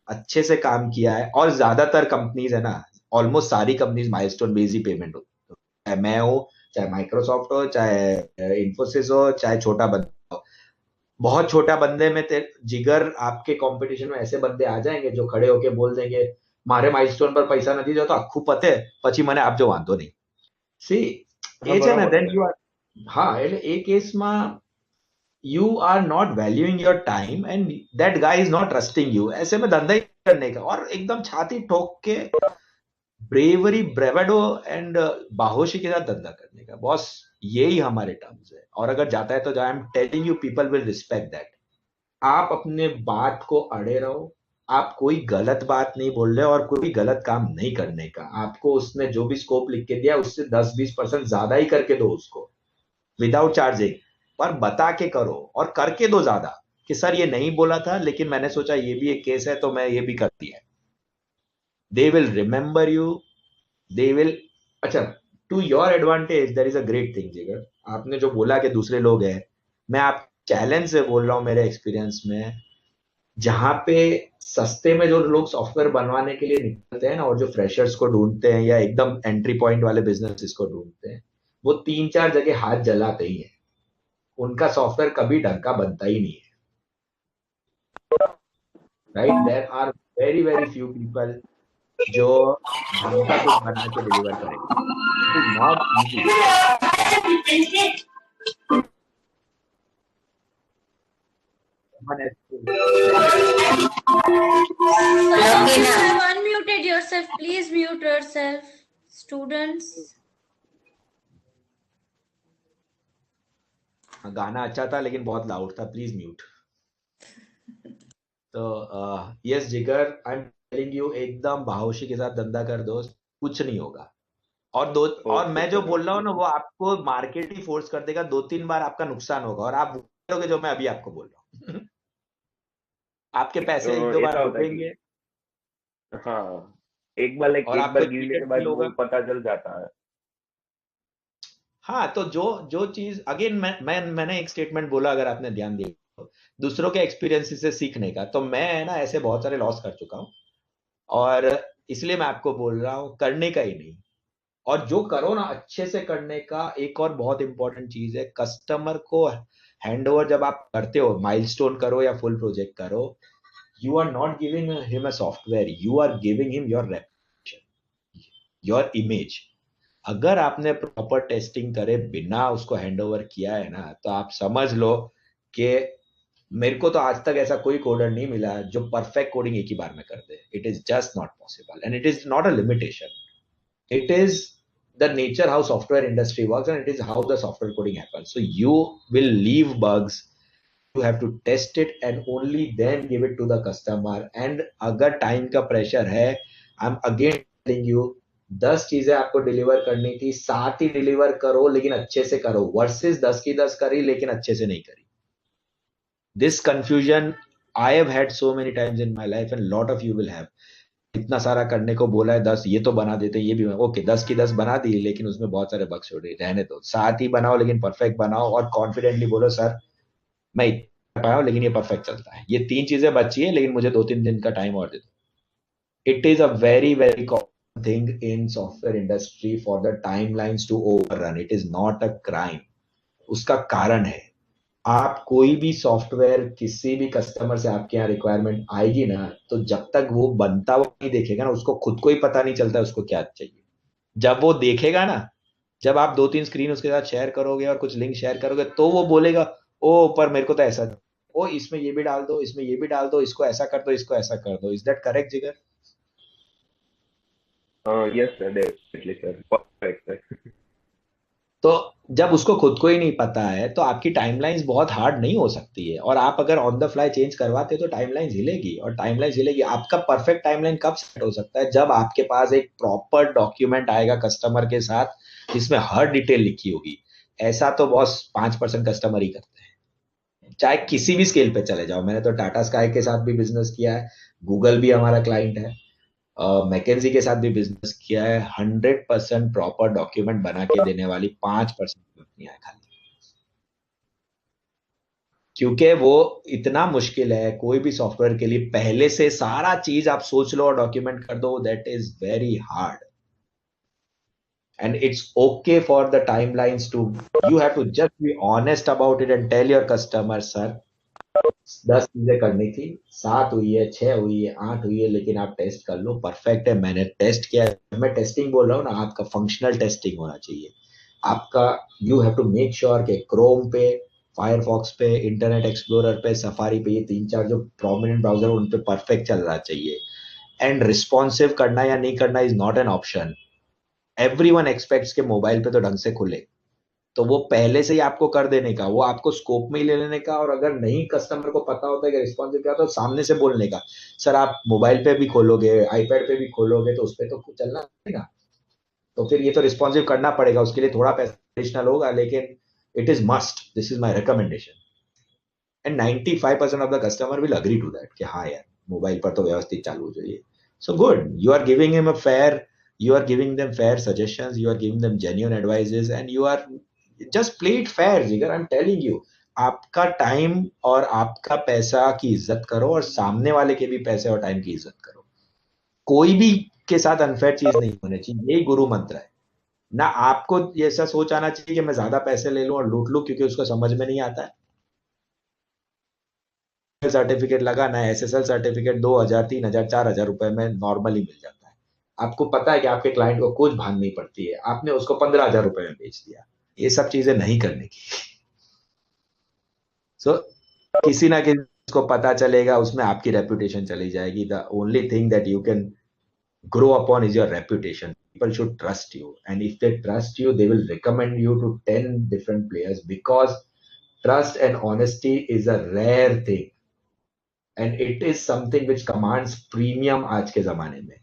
अच्छे से काम किया है। और ज्यादातर कंपनीज है ना, ऑलमोस्ट सारी कंपनीज माइलस्टोन बेस्ड ही पेमेंट होती है, चाहे मैं हूँ, चाहे माइक्रोसॉफ्ट हो, चाहे इन्फोसिस हो, चाहे छोटा बंदा हो। बहुत छोटा बंदे में जिगर आपके कंपटीशन में ऐसे बंदे आ जाएंगे जो खड़े होके बोल देंगे मारे माइलस्टोन पर पैसा नहीं दिया तो आखू पते પછી મને આપજો વાંધો નહીં। સી એ છે ને, then you are, હા એટલે એ કેસમાં you are not valuing your time and that guy is not trusting you। ऐसे में धंधा ही करने का और एकदम छाती ठोक के ब्रेवरी, ब्रेवेडो एंड बाहोशी के साथ धंधा करने का, बॉस यही हमारे टर्म्स है। और अगर जाता है तो आई am telling you people will respect that. आप अपने बात को अड़े रहो, आप कोई गलत बात नहीं बोल रहे और कोई गलत काम नहीं करने का। आपको उसने जो भी स्कोप लिख के दिया उससे 10-20% ज्यादा ही करके दो उसको, विदाउट चार्जिंग, पर बता के करो और करके दो ज्यादा कि सर ये नहीं बोला था लेकिन मैंने सोचा ये भी एक केस है तो मैं ये भी कर दिया। They will remember you, they will. अच्छा, to your advantage there is a great thing Jigar, आपने जो बोला कि दूसरे लोग हैं, मैं आप चैलेंज से बोल रहा हूं मेरे एक्सपीरियंस में, जहां पे सस्ते में जो लोग सॉफ्टवेयर बनवाने के लिए निकलते हैं ना और जो फ्रेशर्स को ढूंढते हैं या एकदम एंट्री पॉइंट वाले बिजनेस को ढूंढते हैं, वो 3-4 जगह हाथ जलाते ही है, उनका सॉफ्टवेयर कभी ढंग का बनता ही नहीं है। Right, there are very very few people जो ढंग का कुछ बना के डिलीवर करेंगे. It is not easy. You have unmuted yourself. Please mute yourself, students. गाना अच्छा था लेकिन बहुत लाउड था. Please mute. तो यस जिगर, आई एम टेलिंग यू, एकदम बाहोशी के साथ धंधा कर दो, कुछ नहीं होगा. और मैं जो बोल रहा हूँ ना, वो आपको मार्केट ही फोर्स कर देगा. 2-3 बार आपका नुकसान होगा और आप करोगे जो मैं अभी आपको बोल रहा हूँ. आपके पैसे 1-2 बार डूबेंगे. हाँ, एक बार गिरने के बाद वो पता चल जाता है. हाँ, तो जो चीज अगेन मैंने एक स्टेटमेंट बोला, अगर आपने ध्यान दिया तो, दूसरों के एक्सपीरियंस से सीखने का. तो मैं ना ऐसे बहुत सारे लॉस कर चुका हूँ और इसलिए मैं आपको बोल रहा हूँ करने का ही नहीं. और जो करो ना अच्छे से करने का. एक और बहुत इंपॉर्टेंट चीज है, कस्टमर को हैंडओवर जब आप करते हो, माइलस्टोन करो या फुल प्रोजेक्ट करो, you are not giving him a software, you are giving him your reputation, your image. अगर आपने प्रॉपर टेस्टिंग करे बिना उसको हैंडओवर किया है ना, तो आप समझ लो कि मेरे को तो आज तक ऐसा कोई कोडर नहीं मिला जो परफेक्ट कोडिंग एक ही बार में कर दे. It is just not possible and it is not a limitation. It is the nature how software industry works, and it is how the software coding happens. So you will leave bugs, you have to test it and only then give it to the customer. And अगर time का pressure है, I'm again telling you, 10 चीजें आपको deliver करनी थी, 7 ही deliver करो लेकिन अच्छे से करो, वर्सेस 10 की 10 करी लेकिन अच्छे से नहीं करी. This confusion I have had so many times in my life and lot of you will have. इतना सारा करने को बोला है, 10 ये तो बना देते, ये भी ओके, 10 की 10 बना दी लेकिन उसमें बहुत सारे बग्स छोड़े, रहने दो. 7 ही बनाओ लेकिन परफेक्ट बनाओ और कॉन्फिडेंटली बोलो सर मैं इतना पाया हूं लेकिन ये परफेक्ट चलता है. ये 3 चीजें बची है लेकिन मुझे 2-3 दिन का टाइम और दे दो. It is a very very common thing in software industry for the timelines to overrun. It is not a crime. उसका कारण है, आप कोई भी सॉफ्टवेयर किसी भी कस्टमर से आपके यहाँ रिक्वायरमेंट आएगी ना, तो जब तक वो बनता हुआ नहीं देखेगा ना, उसको खुद को ही पता नहीं चलता उसको क्या चाहिए. जब वो देखेगा ना, जब आप 2-3 स्क्रीन उसके साथ शेयर करोगे और कुछ लिंक शेयर करोगे, तो वो बोलेगा ओ पर मेरे को तो ऐसा, ओ इसमें ये भी डाल दो, इसमें ये भी डाल दो, इसको ऐसा कर दो, इसको ऐसा कर दो. इज दैट करेक्ट जिगर? Yes sir, definitely sir, perfect. तो जब उसको खुद को ही नहीं पता है तो आपकी टाइमलाइंस बहुत हार्ड नहीं हो सकती है. और आप अगर ऑन द फ्लाई चेंज करवाते तो टाइमलाइंस हिलेगी, और टाइमलाइंस हिलेगी. आपका परफेक्ट टाइमलाइन कब सेट हो सकता है? जब आपके पास एक प्रॉपर डॉक्यूमेंट आएगा कस्टमर के साथ जिसमें हर डिटेल लिखी होगी. ऐसा तो बॉस 5% कस्टमर ही करते हैं, चाहे किसी भी स्केल पे चले जाओ. मैंने तो टाटा स्काई के साथ भी बिजनेस किया है, गूगल भी हमारा क्लाइंट है, मैकेंजी के साथ भी बिजनेस किया है. 100% प्रॉपर डॉक्यूमेंट बना के देने वाली 5% कंपनियां खाली. क्योंकि वो इतना मुश्किल है कोई भी सॉफ्टवेयर के लिए, पहले से सारा चीज आप सोच लो और डॉक्यूमेंट कर दो. That is very hard. And it's okay for the timelines to, you have to just be honest about it and tell your customer, sir 10 चीजें करनी थी, 7 हुई है, 6 हुई है, 8 हुई है, लेकिन आप टेस्ट कर लो, परफेक्ट है, मैंने टेस्ट किया है. मैं टेस्टिंग बोल रहा हूँ ना, आपका फंक्शनल टेस्टिंग होना चाहिए. आपका you have to make sure कि क्रोम पे, फायरफॉक्स पे, इंटरनेट एक्सप्लोरर पे, सफारी पे, ये 3-4 जो प्रोमिनेंट ब्राउजर उन पे परफेक्ट चल रहा चाहिए. एंड रिस्पॉन्सिव करना या नहीं करना is not an option. Everyone aspects के मोबाइल पे तो ढंग से खुले, तो वो पहले से ही आपको कर देने का, वो आपको स्कोप में ही ले लेने का. और अगर नहीं कस्टमर को पता होता है कि रिस्पॉन्सिव क्या, तो सामने से बोलने का, सर आप मोबाइल पे भी खोलोगे, आईपैड पे भी खोलोगे, तो उस पर तो चलना पड़ेगा. तो फिर ये तो रिस्पॉन्सिव करना पड़ेगा, उसके लिए थोड़ा पैसा एडिशनल होगा, लेकिन it is must. This is my recommendation. And 95% of the customer will agree to that कि हाँ यार मोबाइल पर तो व्यवस्थित चालू हो जाइए. So good, you are giving him a fair, you are giving them fair suggestions, you are giving them genuine advices, and you are just play it fair. Jigar, I'm telling you, आपका time और आपका पैसा की इज्जत करो और सामने वाले के भी पैसे और टाइम की इज्जत करो. कोई भी के साथ अनफेयर चीज नहीं होनी चाहिए. यही गुरु मंत्र है ना. आपको ऐसा सोच आना चाहिए कि मैं ज्यादा पैसे ले लूं और लूट लूं क्योंकि उसको समझ में नहीं आता है. सर्टिफिकेट लगाना है, SSL सर्टिफिकेट 2000 3000 4000 रुपए में नॉर्मली मिल जाता है। आपको पता है कि आपके क्लाइंट को कुछ भान नहीं पड़ती है, आपने उसको 15,000 रुपए में बेच दिया। ये सब चीजें नहीं करने की। सो किसी ना किसी को पता चलेगा, उसमें आपकी रेपुटेशन चली जाएगी। The only thing that you can grow upon is your reputation. People should trust you, and if they trust you, they will recommend you to 10 different players, because trust and honesty is a rare thing, and it is something which commands premium आज के जमाने में।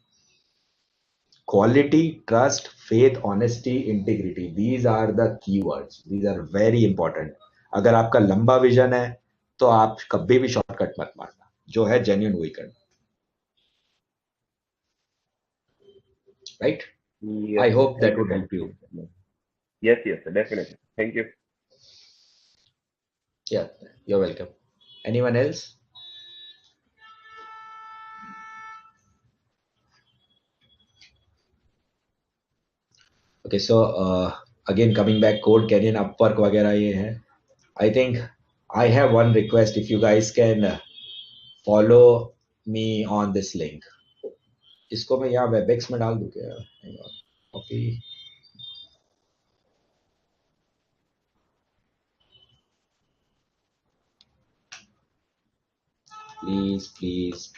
Quality, trust, faith, honesty, integrity, these are the keywords. These are very important. अगर आपका लंबा vision है तो आप कभी भी शॉर्टकट मत मारना, जो है जेन्युइन वही करना। Right? Yes, I hope that thank you would so help you. much. Yes, definitely. Thank you. Yeah, you're welcome. Anyone else? Okay, so again coming back, Code Canyon, Upwork वगैरह ये है. I think I have one request. If you guys can follow me on this link. इसको मैं यहाँ WebEx में डाल दूँ क्या? Hang on. Okay.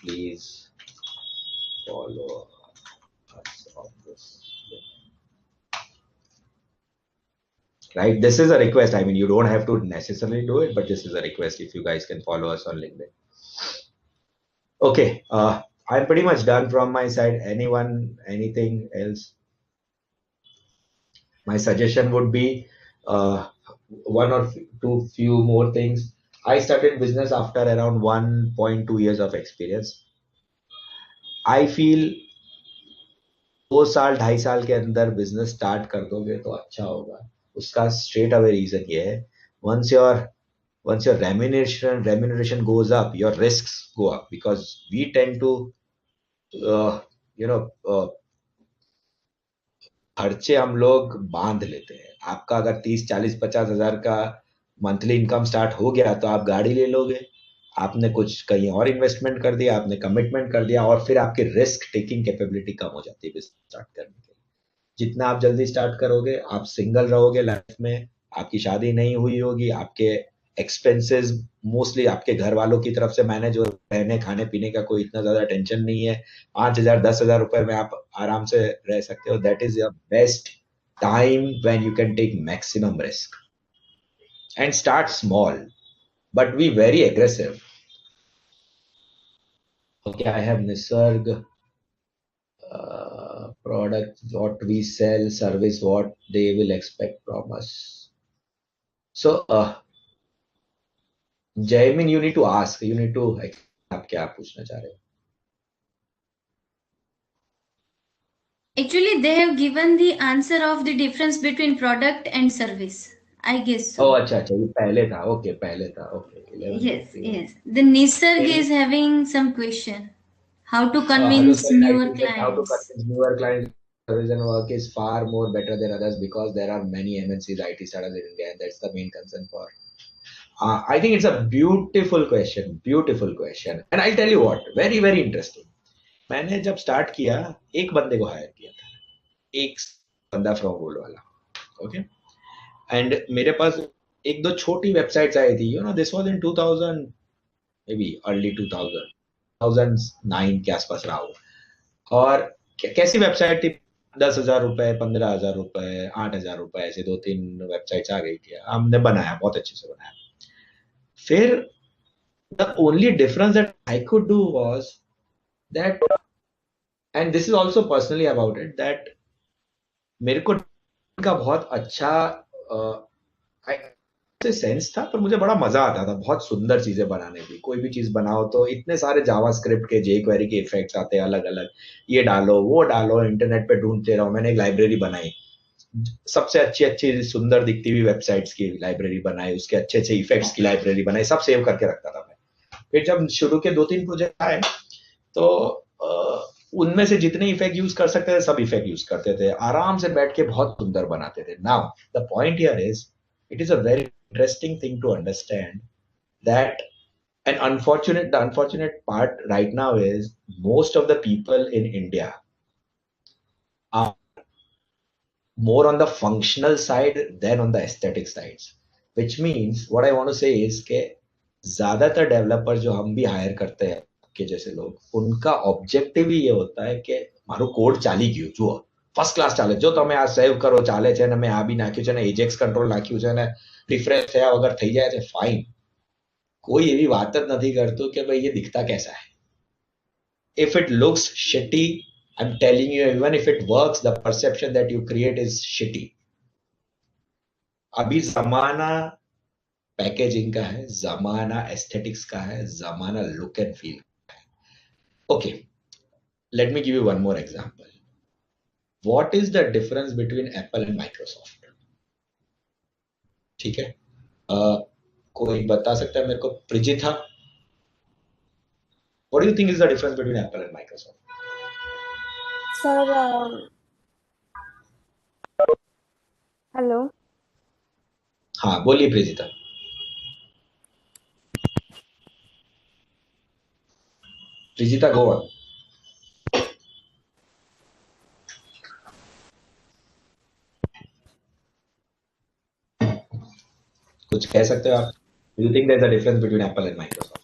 Please follow us on this link. Right, this is a request. I mean, you don't have to necessarily do it, but this is a request. If you guys can follow us on LinkedIn. Okay, I'm pretty much done from my side. Anyone, anything else? My suggestion would be one or few more things. I started business after around 1.2 years of experience. I feel 2 साल 2.5 साल के अंदर business start कर दोगे तो अच्छा होगा। उसका स्ट्रेट अवे रीजन ये है, once your remuneration goes up, your risks go up, because we tend to खर्चे हम लोग बांध लेते हैं। आपका अगर 30 40 50 हजार का मंथली इनकम स्टार्ट हो गया तो आप गाड़ी ले लोगे, आपने कुछ कहीं और इन्वेस्टमेंट कर दिया, आपने कमिटमेंट कर दिया, और फिर आपकी रिस्क टेकिंग कैपेबिलिटी कम हो जाती है बिजनेस स्टार्ट करने के लिए। जितना आप जल्दी स्टार्ट करोगे, आप सिंगल रहोगे लाइफ में, आपकी शादी नहीं हुई होगी, आपके एक्सपेंसेस मोस्टली आपके घर वालों की तरफ से मैनेज हो, रहने खाने पीने का कोई इतना ज्यादा टेंशन नहीं है। 5,000 10,000 रुपए में आप आराम से रह सकते हो। That is your best time when you can take maximum risk and start small but be very aggressive. Okay, I have Nisarg, product, what we sell, service, what they will expect from us. So, Jaimin, you need to ask, आप क्या पूछना चाह रहे हो? Actually, they have given the answer of the difference between product and service. I guess so. Oh, अच्छा, ये पहले था, okay, पहले था, okay. 11, Yes, 15. yes. The Nisarg is having some question. How to Hello, convince sir. I newer think that how to clients? convince newer clients service and work is far more better than others, because there are many MNCs, IT startups in India, and that's the main concern for. I think it's a beautiful question, and I'll tell you what, very very interesting. मैंने जब start किया, एक बंदे को higher किया था, एक बंदा फ्रॉम गोल्ड वाला, ओके, एंड मेरे पास एक दो छोटी वेबसाइट्स आई थी, this was in 2000, may be early 2009 के आसपास रहा हो। और कैसी वेबसाइट थी, 10,000 रुपए, 15,000 रुपए, 8,000 रुपए, ऐसे 2-3 वेबसाइट्स आ गई थी। हमने बनाया, बहुत अच्छे से बनाया। फिर the only difference that I could do was that, and this is also personally about it, that मेरे को का बहुत अच्छा सेंस था, पर मुझे बड़ा मजा आता था बहुत सुंदर चीजें बनाने की। कोई भी चीज बनाओ तो इतने सारे जावास्क्रिप्ट के, jQuery के इफेक्ट्स आते हैं अलग अलग, ये डालो वो डालो, इंटरनेट पे ढूंढते रहो। मैंने एक लाइब्रेरी बनाई, सबसे अच्छी सुंदर दिखती हुई वेबसाइट्स की लाइब्रेरी बनाई, उसके अच्छे इफेक्ट्स की लाइब्रेरी बनाई, सब सेव करके रखता था मैं। फिर जब शुरू के 2-3 प्रोजेक्ट आए तो उनमें से जितने इफेक्ट यूज कर सकते थे सब इफेक्ट यूज करते थे, आराम से बैठ के बहुत सुंदर बनाते थे। Now the point here is, it is a very interesting thing to understand that, And the unfortunate part right now is most of the people in India are more on the functional side than on the aesthetic sides. Which means what I want to say is कि ज्यादातर developer जो हम भी higher करते हैं के जैसे लोग उनका ऑब्जेक्टिव ही ये होता है कि મારું કોડ ચાલી ગયું જુઓ ફર્સ્ટ ક્લાસ ચાલે જો તમે આ સેવ કરો ચાલે છે ને મેં આ બી નાખ્યું છે ને એજેક્સ કંટ્રોલ નાખ્યું છે ને રિફ્રેશ થયા વગર થઈ જાય છે ફાઇન कोई એવી વાત જ નથી કરતું કે ભાઈ ये दिखता कैसा है if it looks shitty I'm telling you even if it works the perception that you create is shitty अभी जमाना पैकेजिंग का है जमाना एस्थेटिक्स का है जमाना लुक एंड फील का है okay let me give you one more example what is the difference between Apple and Microsoft ठीक है कोई बता सकता है मेरे को Prijitha what do you think is the difference between Apple and Microsoft Sir, hello. हाँ बोलिए प्रिजिता प्रिजिता गो ऑन कुछ कह सकते हो आप do you think there is a difference between Apple and Microsoft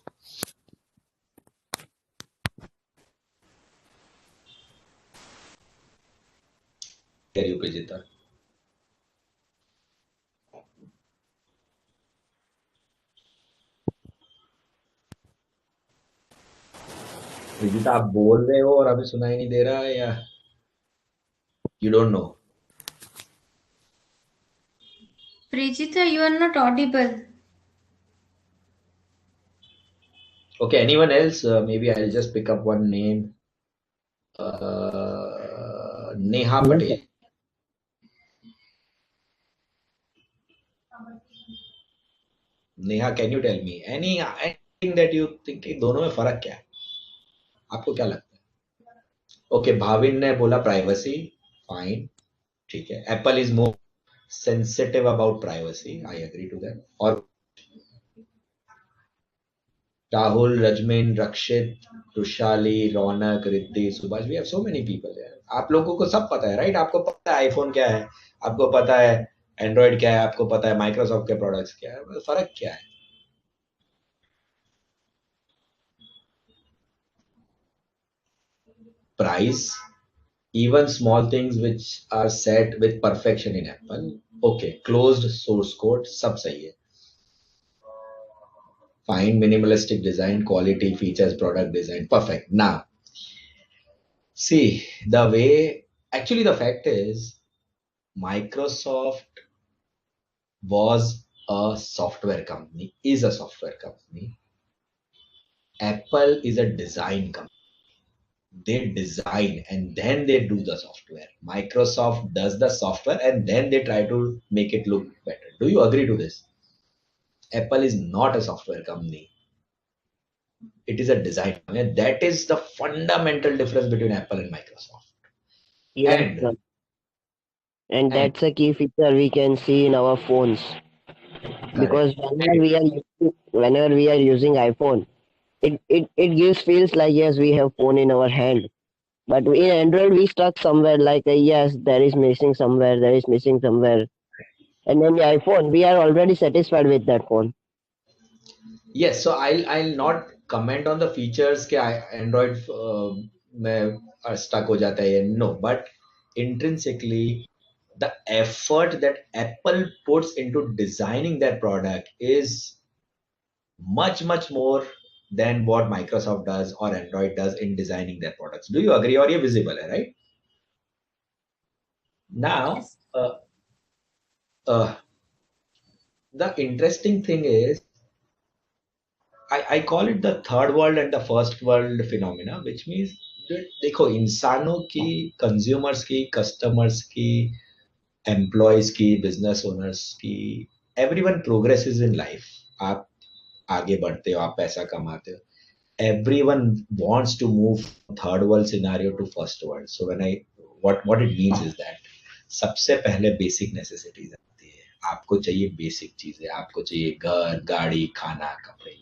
Tell you Prijita Prijita आप बोल रहे हो और अभी सुनाई नहीं दे रहा है या you don't know Prijita, you are not audible. okay anyone else maybe I'll just pick up one name Neha Patel Neha can you tell me anything that you think दोनों में फर्क क्या है आपको क्या लगता है ओके भाविन ने बोला प्राइवेसी फाइन ठीक है Apple is more sensitive about privacy I agree to that और Rahul Rajmeen Rakshit Rushali Raunak Riddhi Subhash we have so many people है आप लोगों को सब पता है राइट आपको पता है आईफोन क्या है आपको पता है एंड्रॉइड क्या है आपको पता है माइक्रोसॉफ्ट के प्रोडक्ट्स क्या है फर्क क्या है price even small things which are set with perfection in Apple okay closed source code सब सही है fine minimalistic design quality features product design perfect now see the way actually the fact is Microsoft was a software company is a software company Apple is a design company they design and then they do the software Microsoft does the software and then they try to make it look better do you agree to this Apple is not a software company it is a design company. That is the fundamental difference between Apple and Microsoft Yes, and sir. And that's a key feature we can see in our phones. Because whenever we are using iPhone, it gives feels like yes we have phone in our hand. But in Android we stuck somewhere like yes there is missing somewhere, and then the iPhone we are already satisfied with that phone. yes so I'll not comment on the features के Android में stuck हो जाता है no but intrinsically the effort that Apple puts into designing their product is much more than what Microsoft does or Android does in designing their products. Do you agree or ये visible है right? Now the interesting thing is I call it the third world and the first world phenomena which means देखो इंसानों की consumers की customers की employees की business owners की everyone progresses in life आप आगे बढ़ते हो आप पैसा कमाते हो everyone wants to move from third world scenario to first world so when I what it means is that सबसे पहले basic necessities आती है आपको चाहिए basic चीजें आपको चाहिए घर गाड़ी खाना कपड़े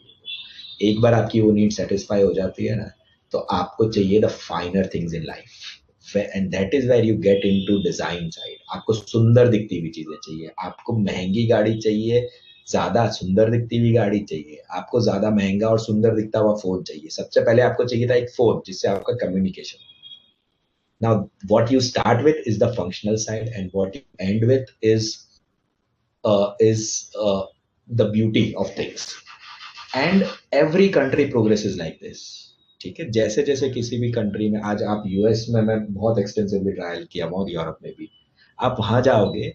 एक बार आपकी वो नीड सेटिस्फाई हो जाती है ना, तो आपको चाहिए the finer things in life, and that is where you get into design side. आपको सुंदर दिखती हुई चीजें चाहिए, आपको महंगी गाड़ी चाहिए, ज्यादा सुंदर दिखती हुई गाड़ी चाहिए, आपको ज्यादा महंगा और सुंदर दिखता हुआ फोन चाहिए। सबसे पहले आपको चाहिए था एक फोन जिससे आपका communication. Now, what you start with is the functional side, and what you end with is the beauty of things. And every country progresses like this. ठीक है, जैसे जैसे किसी भी कंट्री में, आज आप यूएस में, मैं बहुत एक्सटेंसिवली ट्रायल किया हूँ, और यूरोप में भी आप वहां जाओगे,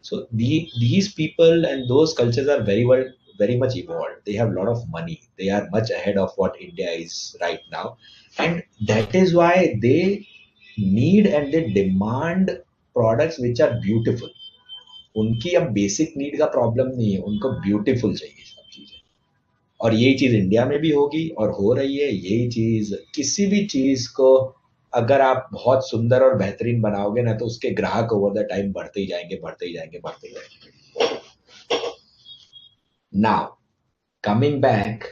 so these people and those cultures are very much evolved. They have a lot of money, they are much ahead of what India is right now, and that is why they need and they demand products which are beautiful. उनकी अब basic need का problem नहीं है, उनको beautiful चाहिए सब चीजें। और यही चीज इंडिया में भी होगी और हो रही है। यही चीज, किसी भी चीज को अगर आप बहुत सुंदर और बेहतरीन बनाओगे ना, तो उसके ग्राहक ओवर द टाइम बढ़ते ही जाएंगे, बढ़ते ही जाएंगे, बढ़ते ही जाएंगे। Now coming back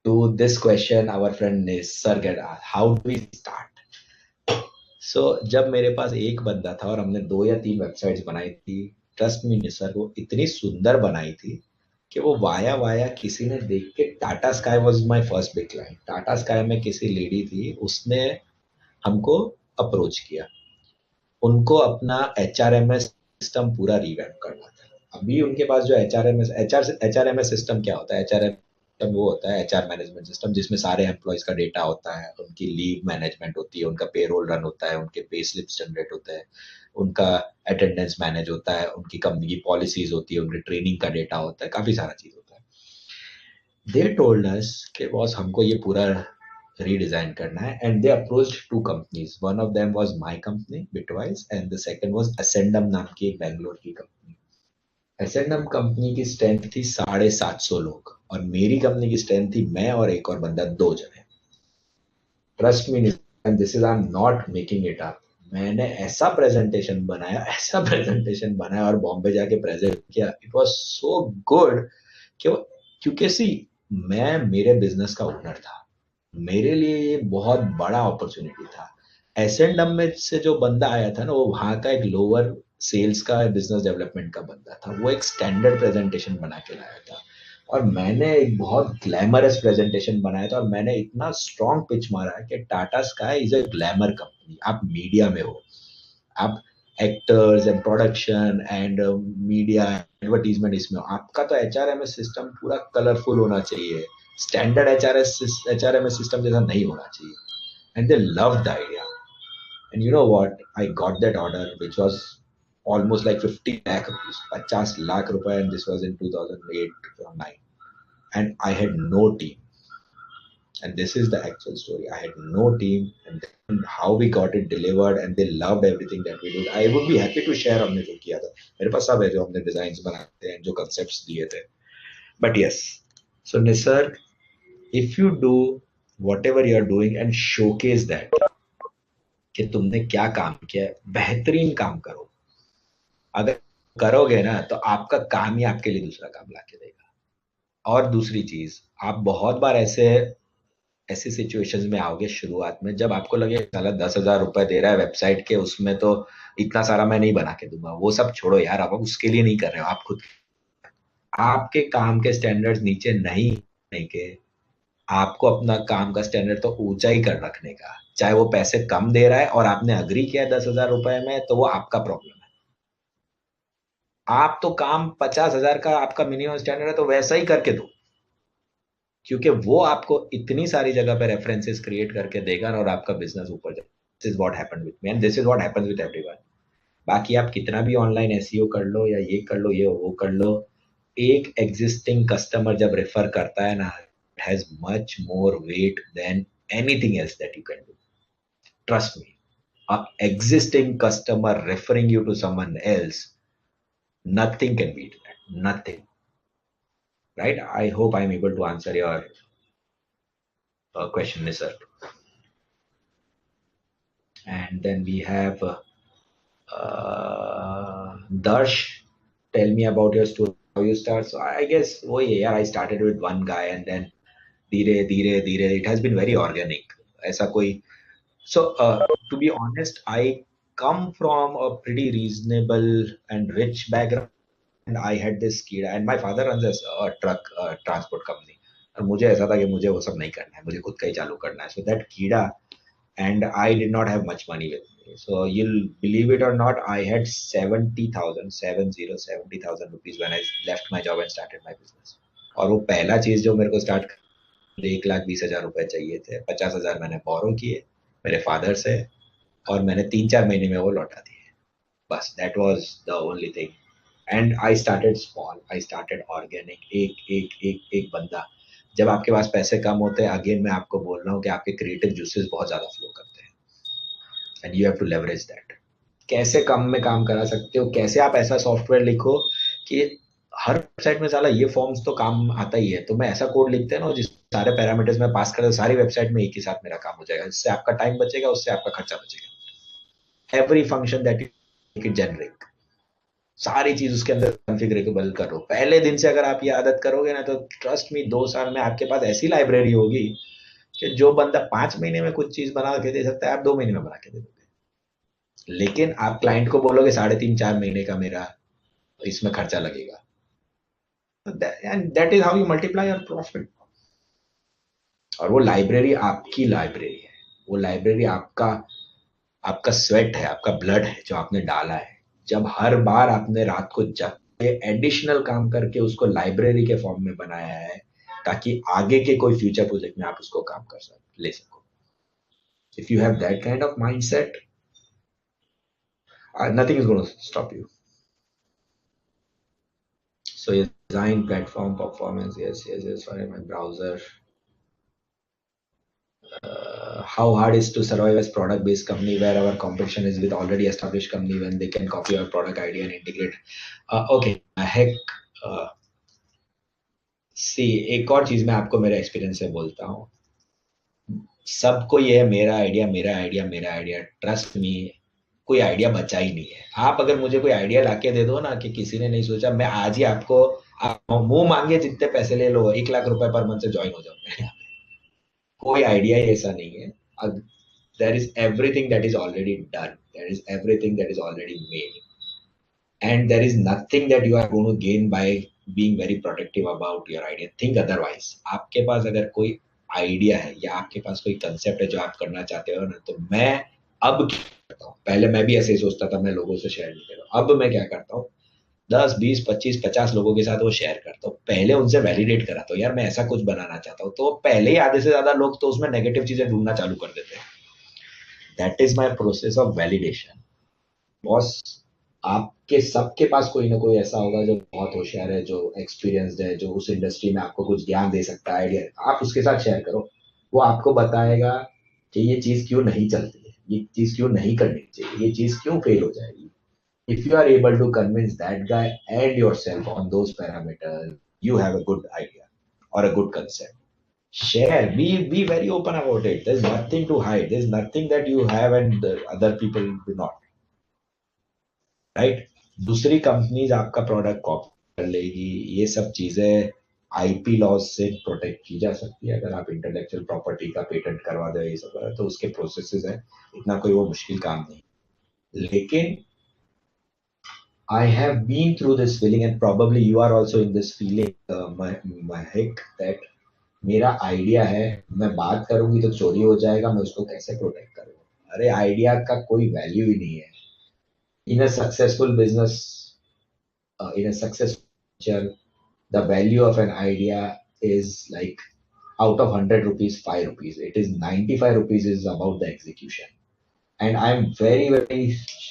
to this question, our friend Nisarg, how do we start? So जब मेरे पास एक बंदा था और हमने 2 या 3 वेबसाइट्स बनाई थी, ट्रस्ट मी निसर्ग, वो इतनी सुंदर बनाई थी कि वो वाया वाया किसी ने देख के, Tata sky was my first big client. Tata sky में किसी लेडी थी, उसने हमको अप्रोच किया, उनको अपना HRMS सिस्टम पूरा रिवैम्प करना था। अभी उनके पास जो HRMS सिस्टम क्या होता है? HRMS वो होता है HR मैनेजमेंट सिस्टम, जिसमें सारे एम्प्लॉयज का डेटा होता है, उनकी लीव मैनेजमेंट होती है, उनका पेरोल रन होता है, उनके पे स्लिप्स जनरेट होते हैं, उनका अटेंडेंस मैनेज होता है, उनकी कंपनी की पॉलिसीज होती है, उनकी ट्रेनिंग का डेटा होता है, काफी सारा चीज होता है। दे टोल्ड अस कि बॉस हमको ये पूरा redesign करना है, and they approached 2 companies. One of them was my company Bitwise, and the second was Ascendum नाम की एक बैंगलोर की कंपनी। Ascendum कंपनी की स्ट्रेंथ थी 750 लोग, और मेरी कंपनी की स्ट्रेंथ थी मैं और एक और बंदा, 2 जने। Trust me, and this is, I am not making it up, मैंने ऐसा प्रेजेंटेशन बनाया और बॉम्बे जाके प्रेजेंट किया। इट वाज सो गुड क्योंकि सी, मैं मेरे बिजनेस का ओनर था, मेरे लिए ये बहुत बड़ा अपॉर्चुनिटी था। एसेंडम में से जो बंदा आया था ना, वो वहां का एक लोअर सेल्स का बिजनेस डेवलपमेंट का बंदा था। वो एक स्टैंडर्ड प्रेजेंटेशन बना के लाया था, और मैंने एक बहुत ग्लैमरस प्रेजेंटेशन बनाया था, और मैंने इतना स्ट्रॉन्ग पिच मारा है कि Tata sky is a glamour company. आप मीडिया में हो, आप actors and production and media advertisement इसमें हो, आपका तो HRMS सिस्टम पूरा कलरफुल होना चाहिए, स्टैंडर्ड HRMS सिस्टम जैसा नहीं होना चाहिए। And they love the idea, and you know what, I got that order which was almost like 50 lakh rupees, 50 lakh रुपए, and this was in 2008 or 9, and I had no team. And this is the actual story. I had no team, and then how we got it delivered, and they loved everything that we did. I would be happy to share हमने जो किया था, मेरे पास सब है जो हमने designs बनाते हैं, जो concepts दिए थे। But yes, so Nisarg, if you do whatever you are doing and showcase that कि तुमने क्या काम किया है, बेहतरीन काम करो। अगर करोगे ना, तो आपका काम ही आपके लिए दूसरा काम ला के देगा। और दूसरी चीज, आप बहुत बार ऐसे सिचुएशंस में आओगे शुरुआत में, जब आपको लगे साला 10,000 रुपए दे रहा है वेबसाइट के, उसमें तो इतना सारा मैं नहीं बना के दूंगा। वो सब छोड़ो यार, आप उसके लिए नहीं कर रहे हो, आप खुद, आपके काम के स्टैंडर्ड्स नीचे नहीं के, आपको अपना काम का स्टैंडर्ड तो ऊंचा ही कर रखने का। चाहे वो पैसे कम दे रहा है और आपने अग्री किया 10,000 रुपए में, तो वो आपका प्रॉब्लम है। आप तो काम 50,000 का आपका मिनिमम स्टैंडर्ड है, तो वैसा ही करके दो, क्योंकि वो आपको इतनी सारी जगह पे रेफरेंसेस क्रिएट करके देगा और आपका बिजनेस ऊपर जाएगा। This is what happened with me, and this is what happens with everyone. बाकी आप कितना भी ऑनलाइन एसईओ कर लो, या ये कर लो, ये वो कर लो, एक एग्जिस्टिंग कस्टमर जब रेफर करता है ना, it has much more weight than anything else that you can do. Trust me, a existing customer referring you to someone else, nothing can beat that, nothing. Right? I hope I'm able to answer your question, Nisar. And then we have Darsh. Tell me about your story, how you start. So I guess, oh yeah, I started with one guy, and then धीरे धीरे धीरे it has been very organic, ऐसा कोई. So, to be honest, I come from a pretty reasonable and rich background, and I had this kid, and my father runs a truck transport company. और मुझे ऐसा था कि मुझे वो सब नहीं करना है, मुझे खुद का ही चालू करना है. So that कीड़ा, and I did not have much money with me. So you'll believe it or not, I had 70,000 rupees when I left my job and started my business. और वो पहला चीज जो मेरे को स्टार्ट 1,20,000 रुपए चाहिए थे, 50,000 मैंने बोरो किए मेरे फादर से, और मैंने 3-4 महीने में वो लौटा दिए. बस that was the only thing. And I started small, I started organic. एक एक एक एक बंदा. जब आपके पास पैसे कम होते हैं, अगेन मैं आपको बोल रहा हूँ कि आपके क्रिएटिव जूसेस बहुत ज्यादा फ्लो करते हैं, and you have to leverage that. कैसे कम में काम करा सकते हो, कैसे आप ऐसा सॉफ्टवेयर लिखो कि हर वेबसाइट में साला ये फॉर्म्स तो काम आता ही है, तो मैं ऐसा कोड लिखते हैं ना जिस सारे पैरामीटर्स में पास कर, सारी वेबसाइट में एक ही साथ मेरा काम हो जाएगा. इससे आपका टाइम बचेगा, उससे आपका खर्चा बचेगा. Every function that you generic, सारी चीज उसके अंदर कॉन्फ़िगरेबल करो. पहले दिन से अगर आप ये आदत करोगे ना, तो ट्रस्ट मी 2 साल में आपके पास ऐसी लाइब्रेरी होगी कि जो बंदा 5 महीने में कुछ चीज बना के दे सकता है, आप 2 महीने में बना के दे दोगे. लेकिन आप क्लाइंट को बोलोगे 3.5-4 महीने का मेरा इसमें खर्चा लगेगा, and that is how you multiply your profit. और वो लाइब्रेरी आपकी लाइब्रेरी है, वो लाइब्रेरी आपका स्वेट है, आपका ब्लड है जो आपने डाला है. जब हर बार आपने रात को जग के एडिशनल काम करके उसको लाइब्रेरी के फॉर्म में बनाया है, ताकि आगे के कोई फ्यूचर प्रोजेक्ट में आप उसको काम कर ले सको. If you have that kind of mindset, nothing is going to stop you. So design, platform, performance, yes, for my browser. How hard is to survive as product-based company where our competition is with already established company when they can copy our product idea and integrate? Okay, heck, see, एक और चीज मैं आपको मेरा experience से बोलता हूँ. सबको ये है मेरा आइडिया. ट्रस्ट मी, कोई आइडिया बचा ही नहीं है. आप अगर मुझे कोई आइडिया लाके दे दो ना कि किसी ने नहीं सोचा, मैं आज ही आपको मुंह मांगे जितने पैसे ले लो, 1 लाख रुपए पर मंथ से ज्वाइन हो जाऊंगा. कोई आइडिया ही ऐसा नहीं है. There is everything that is already done. There is everything that is already made. And there is nothing that you are going to gain by being very protective about your idea. Think otherwise. आपके पास अगर कोई idea है या आपके पास कोई concept है जो आप करना चाहते हो ना, तो मैं अब क्या करता हूँ, पहले मैं भी ऐसे ही सोचता था, मैं लोगों से शेयर नहीं करता. अब मैं क्या करता हूँ, 10, 20, 25, 50 लोगों के साथ वो शेयर करता हूँ. पहले उनसे वैलिडेट कराता हूँ, यार मैं ऐसा कुछ बनाना चाहता हूँ. तो पहले ही आधे से ज्यादा लोग तो उसमें नेगेटिव चीजें ढूंढना चालू कर देते हैं. That is my process of validation. Boss, आपके सबके पास कोई ना कोई ऐसा होगा जो बहुत होशियार है, जो एक्सपीरियंस्ड है, जो उस इंडस्ट्री में आपको कुछ ज्ञान दे सकता है, आइडिया. आप उसके साथ शेयर करो, वो आपको बताएगा कि ये चीज क्यों नहीं चलती है, ये चीज क्यों नहीं करनी चाहिए, ये चीज क्यों फेल हो जाएगी. If you are able to convince that guy and yourself on those parameters, you have a good idea or a good concept. Share, be very open about it. There's nothing to hide. There's nothing that you have and the other people do not. Right? दूसरी companies आपका product copy कर लेगी. ये सब चीजें IP laws से protect की जा सकती है. अगर आप इंटेलेक्चुअल प्रॉपर्टी का पेटेंट करवा दो, ये सब तो उसके प्रोसेसेस है, इतना कोई वो मुश्किल काम नहीं. लेकिन I have been through this feeling, and probably you are also in this feeling, Mahek, that मेरा आइडिया है, मैं बात करूंगी तो चोरी हो जाएगा, मैं उसको कैसे प्रोटेक्ट करूंगा. अरे आइडिया का कोई वैल्यू ही नहीं है. In a successful business, in a successful, the value of an idea is like out of 100 rupees, 5 rupees. It is 95 rupees is about the execution. And I'm very,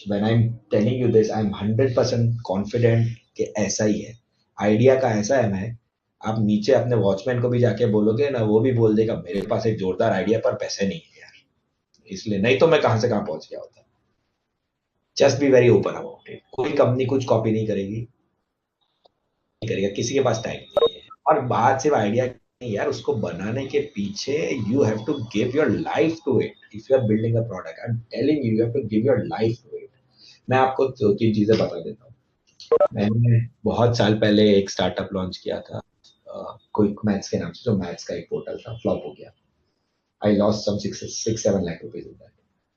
when I'm telling you this, I'm 100% confident कि ऐसा ही है. Idea का ऐसा है, मैं आप नीचे अपने वॉचमैन को भी जाके बोलोगे ना, वो भी बोल देगा मेरे पास एक जोरदार आइडिया पर पैसे नहीं है यार, इसलिए, नहीं तो मैं कहां से कहां पहुंच गया होता. Just be very open about it. कोई कंपनी कुछ कॉपी नहीं करेगी, किसी के पास टाइम नहीं है. और बात सिर्फ आइडिया नहीं यार, उसको बनाने के पीछे you have to give your life to it. If you are building a product, I am telling you, you have to give your life to it. मैं आपको 2-3 चीजें बता देता हूँ. मैंने बहुत साल पहले एक स्टार्टअप लॉन्च किया था. क्विक मैथ्स के नाम से, जो मैथ्स का एक पोर्टल था, फ्लॉप हो गया. I lost some 6-7 lakh rupees in that.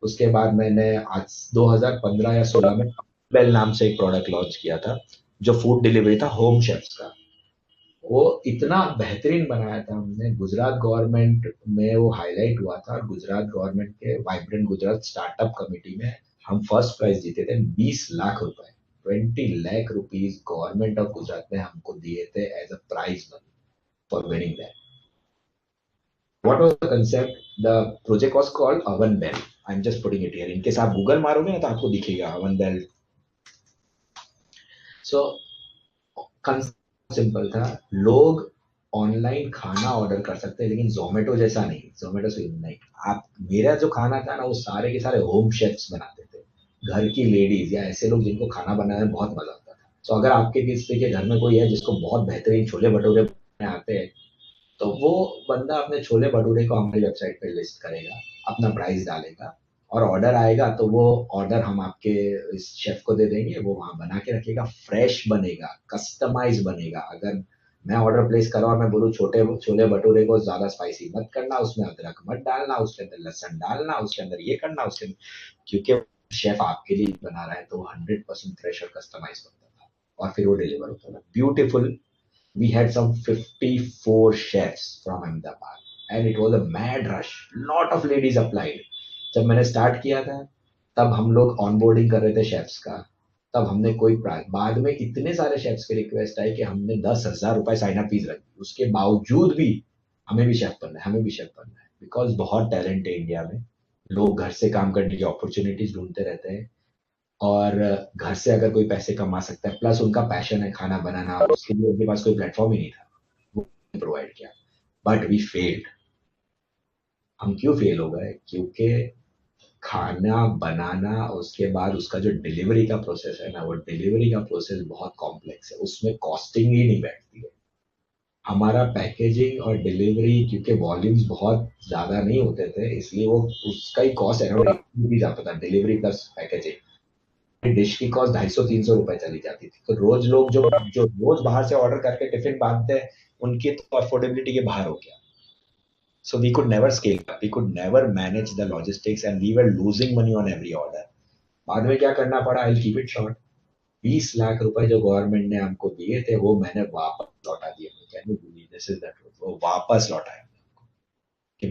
उसके बाद मैंने आज 2015 या 16 में बेल नाम से एक प्रोडक्ट लॉन्च किया था, जो फूड डिलीवरी था होम शेफ्स का. वो इतना बेहतरीन बनाया था हमने. गुजरात गवर्नमेंट में वो हाईलाइट हुआ था, और गुजरात गवर्नमेंट के वाइब्रेंट गुजरात स्टार्टअप कमेटी में हम फर्स्ट प्राइज जीते थे. 20 लाख रुपए, 20 lakh rupees government of Gujarat ने हमको दिए थे as a prize money for winning that. What was the concept? The project was called Oven Bell. I'm just putting it here. इनके साथ गूगल मारोगे ना तो आपको दिखेगा Oven Bell. So सिंपल था. लोग ऑनलाइन खाना ऑर्डर कर सकते हैं, लेकिन जोमेटो जैसा नहीं, जोमेटो से नहीं. आप, मेरा जो खाना था ना, वो सारे के सारे होम शेफ्स बनाते थे, घर की लेडीज या ऐसे लोग जिनको खाना बनाने में बहुत मजा आता था. तो अगर आपके किसी के घर में कोई है जिसको बहुत बेहतरीन छोले भटूरे बनाने आते हैं, तो वो बंदा अपने छोले भटूरे को हमारी वेबसाइट पे लिस्ट करेगा, अपना प्राइस डालेगा, और ऑर्डर आएगा तो वो ऑर्डर हम आपके इस शेफ को दे देंगे. वो वहां बना के रखेगा, फ्रेश बनेगा, कस्टमाइज बनेगा. अगर मैं ऑर्डर प्लेस करा और मैं बोलूँ छोले भटूरे को ज्यादा स्पाइसी मत करना, उसमें अदरक मत डालना, उसके अंदर लहसुन डालना, उसके अंदर ये करना, उसके अंदर, क्योंकि शेफ आपके लिए बना रहा है, तो 100% फ्रेश और कस्टमाइज बनता था, और फिर वो डिलीवर होता था. Beautiful. We had some 54 chefs from Ahmedabad, and it was a mad rush. Lot of ladies applied. जब मैंने स्टार्ट किया था, तब हम लोग ऑनबोर्डिंग कर रहे थे शेफ्स का. तब हमने कोई प्राइस, बाद में इतने सारे शेफ्स के रिक्वेस्ट आए कि हमने 10,000 रुपए साइन अप फीस रखी. उसके बावजूद भी हमें भी शेफ बनना है, हमें भी शेफ बनना है, बिकॉज बहुत टैलेंट है इंडिया में. लोग घर से काम करने की अपॉर्चुनिटीज ढूंढते रहते हैं, और घर से अगर कोई पैसे कमा सकता है, प्लस उनका पैशन है खाना बनाना, उसके लिए उनके पास कोई प्लेटफॉर्म ही नहीं था, वो प्रोवाइड किया. But we failed. हम क्यों फेल हो गए? क्योंकि खाना बनाना, उसके बाद उसका जो डिलीवरी का प्रोसेस है ना, वो डिलीवरी का प्रोसेस बहुत कॉम्प्लेक्स है. उसमें कॉस्टिंग ही नहीं बैठती है. हमारा पैकेजिंग और डिलीवरी, क्योंकि वॉल्यूम्स बहुत ज्यादा नहीं होते थे, इसलिए वो उसका ही कॉस्ट अराउंड भी जाता था, डिलीवरी प्लस पैकेजिंग. डिश की कॉस्ट 250-300 रुपए चली जाती थी. तो रोज लोग जो रोज बाहर से ऑर्डर करके टिफिन बांधते हैं, उनकी तो अफोर्डेबिलिटी के बाहर हो गया. So we could never scale up, we could never manage the logistics, and we were losing money on every order. बाद में क्या करना पड़ा? I'll keep it short. 20 lakh रुपए जो गवर्नमेंट ने हमको दिए थे, वो मैंने वापस लौटा दिए. Can you believe this is the truth? वो वापस लौटाया,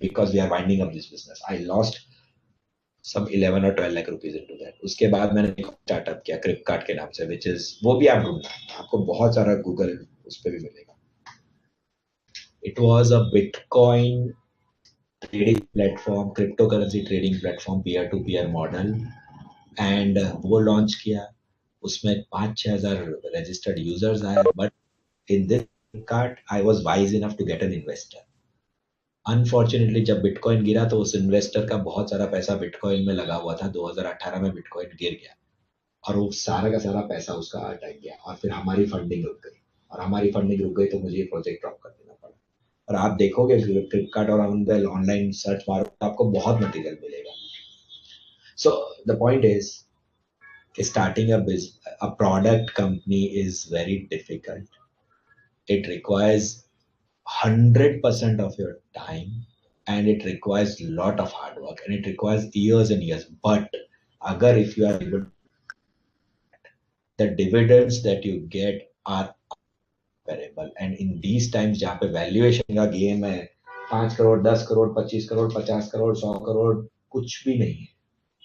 because we are winding up this business. I lost some 11 or 12 lakh rupees into that. उसके बाद मैंने एक स्टार्टअप किया क्रिपकार्ट के नाम से, which is, वो भी आप ढूंढना, आपको बहुत सारा गूगल उस पर भी मिलेगा. It was a Bitcoin trading platform, cryptocurrency trading platform, peer to peer model, and वो लॉन्च किया. उसमें 5-6 हजार registered users आए. But in this cart, I was wise enough to get an investor. Unfortunately जब बिटकॉइन गिरा, तो उस investor का बहुत सारा पैसा बिटकॉइन में लगा हुआ था. 2018 में बिटकॉइन गिर गया, और वो सारा का सारा पैसा उसका अटक गया, और फिर हमारी फंडिंग रुक गई. और हमारी फंडिंग रुक गई तो मुझे ये प्रोजेक्ट ड्रॉप कर देना पड़ा. और आप देखोगे फ्लिपकार्ट और अमेज़न ऑनलाइन सर्च मारो, आपको बहुत मटेरियल मिलेगा. So the point is, starting a product company is very difficult. It requires 100% of your time, and it requires a lot of hard work, and it requires years and years. But if you are able, the dividends that you get are variable. And in these times जहाँ पे valuation का game है, 5 करोड़, 10 करोड़, 25 करोड़, 50 करोड़, 100 करोड़, कुछ भी नहीं है.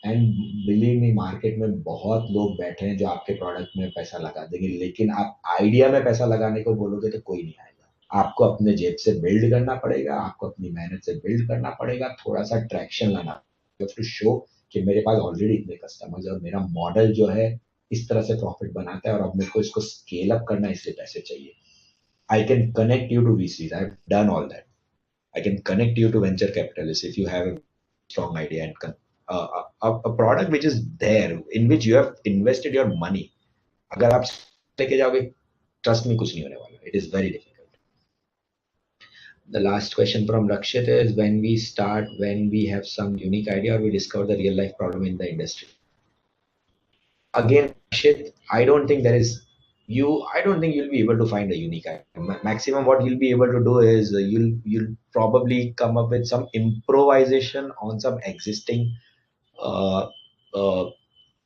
And believe me, market में बहुत लोग बैठे हैं जो आपके प्रोडक्ट में पैसा लगा देंगे, लेकिन आप आइडिया में पैसा लगाने को बोलोगे तो कोई नहीं आएगा. आपको अपने जेब से बिल्ड करना पड़ेगा, आपको अपनी मेहनत से बिल्ड करना पड़ेगा, थोड़ा सा ट्रैक्शन लाना. टू शो कि मेरे पास ऑलरेडी इतने कस्टमर्स है, और मेरा मॉडल जो है इस तरह से प्रॉफिट बनाता है, और अब मेरे को इसको स्केल अप करना, इसलिए पैसे चाहिए. I can connect you to VCs. I have done all that. I can connect you to venture capitalist if you have a strong idea and a product which is there, in which you have invested your money. अगर आप लेके जाओगे, trust me, कुछ नहीं होने वाला. It is very difficult. The last question from Rakshit is, when we have some unique idea, or we discover the real life problem in the industry. Again, Rakshit, I don't think there is I don't think you'll be able to find a unique item. Maximum what you'll be able to do is you'll probably come up with some improvisation on some existing uh, uh,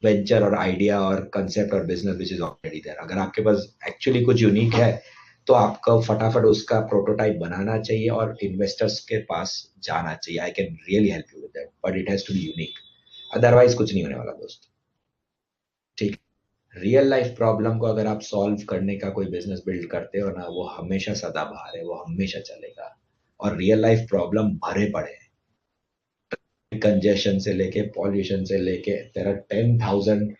venture or idea or concept or business which is already there. अगर आपके पास actually कुछ unique है तो आपको फटाफट उसका prototype बनाना चाहिए और इन्वेस्टर्स के पास जाना चाहिए. I can really help you with that but it has to be unique. Otherwise कुछ नहीं होने वाला दोस्त. ठीक. रियल लाइफ प्रॉब्लम को अगर आप सॉल्व करने का कोई बिजनेस बिल्ड करते हो ना, वो हमेशा सदाबहार है, वो हमेशा चलेगा. और रियल लाइफ प्रॉब्लम भरे पड़े हैं, कंजेशन से लेके पॉल्यूशन से लेके there are 10,000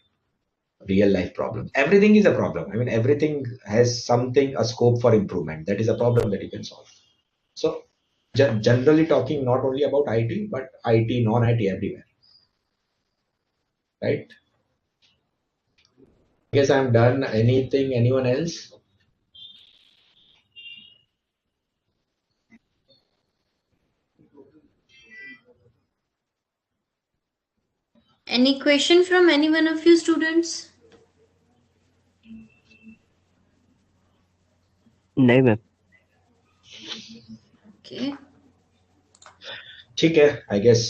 real life problems. Everything is a problem. I mean, everything has something, a scope for improvement. That is a problem that you can solve. So, generally talking, not only about IT, but IT, non-IT, everywhere. Right? I guess I'm done. Anything, anyone else? Any question from any one of you students? नहीं ma'am. Okay. ठीक है. I guess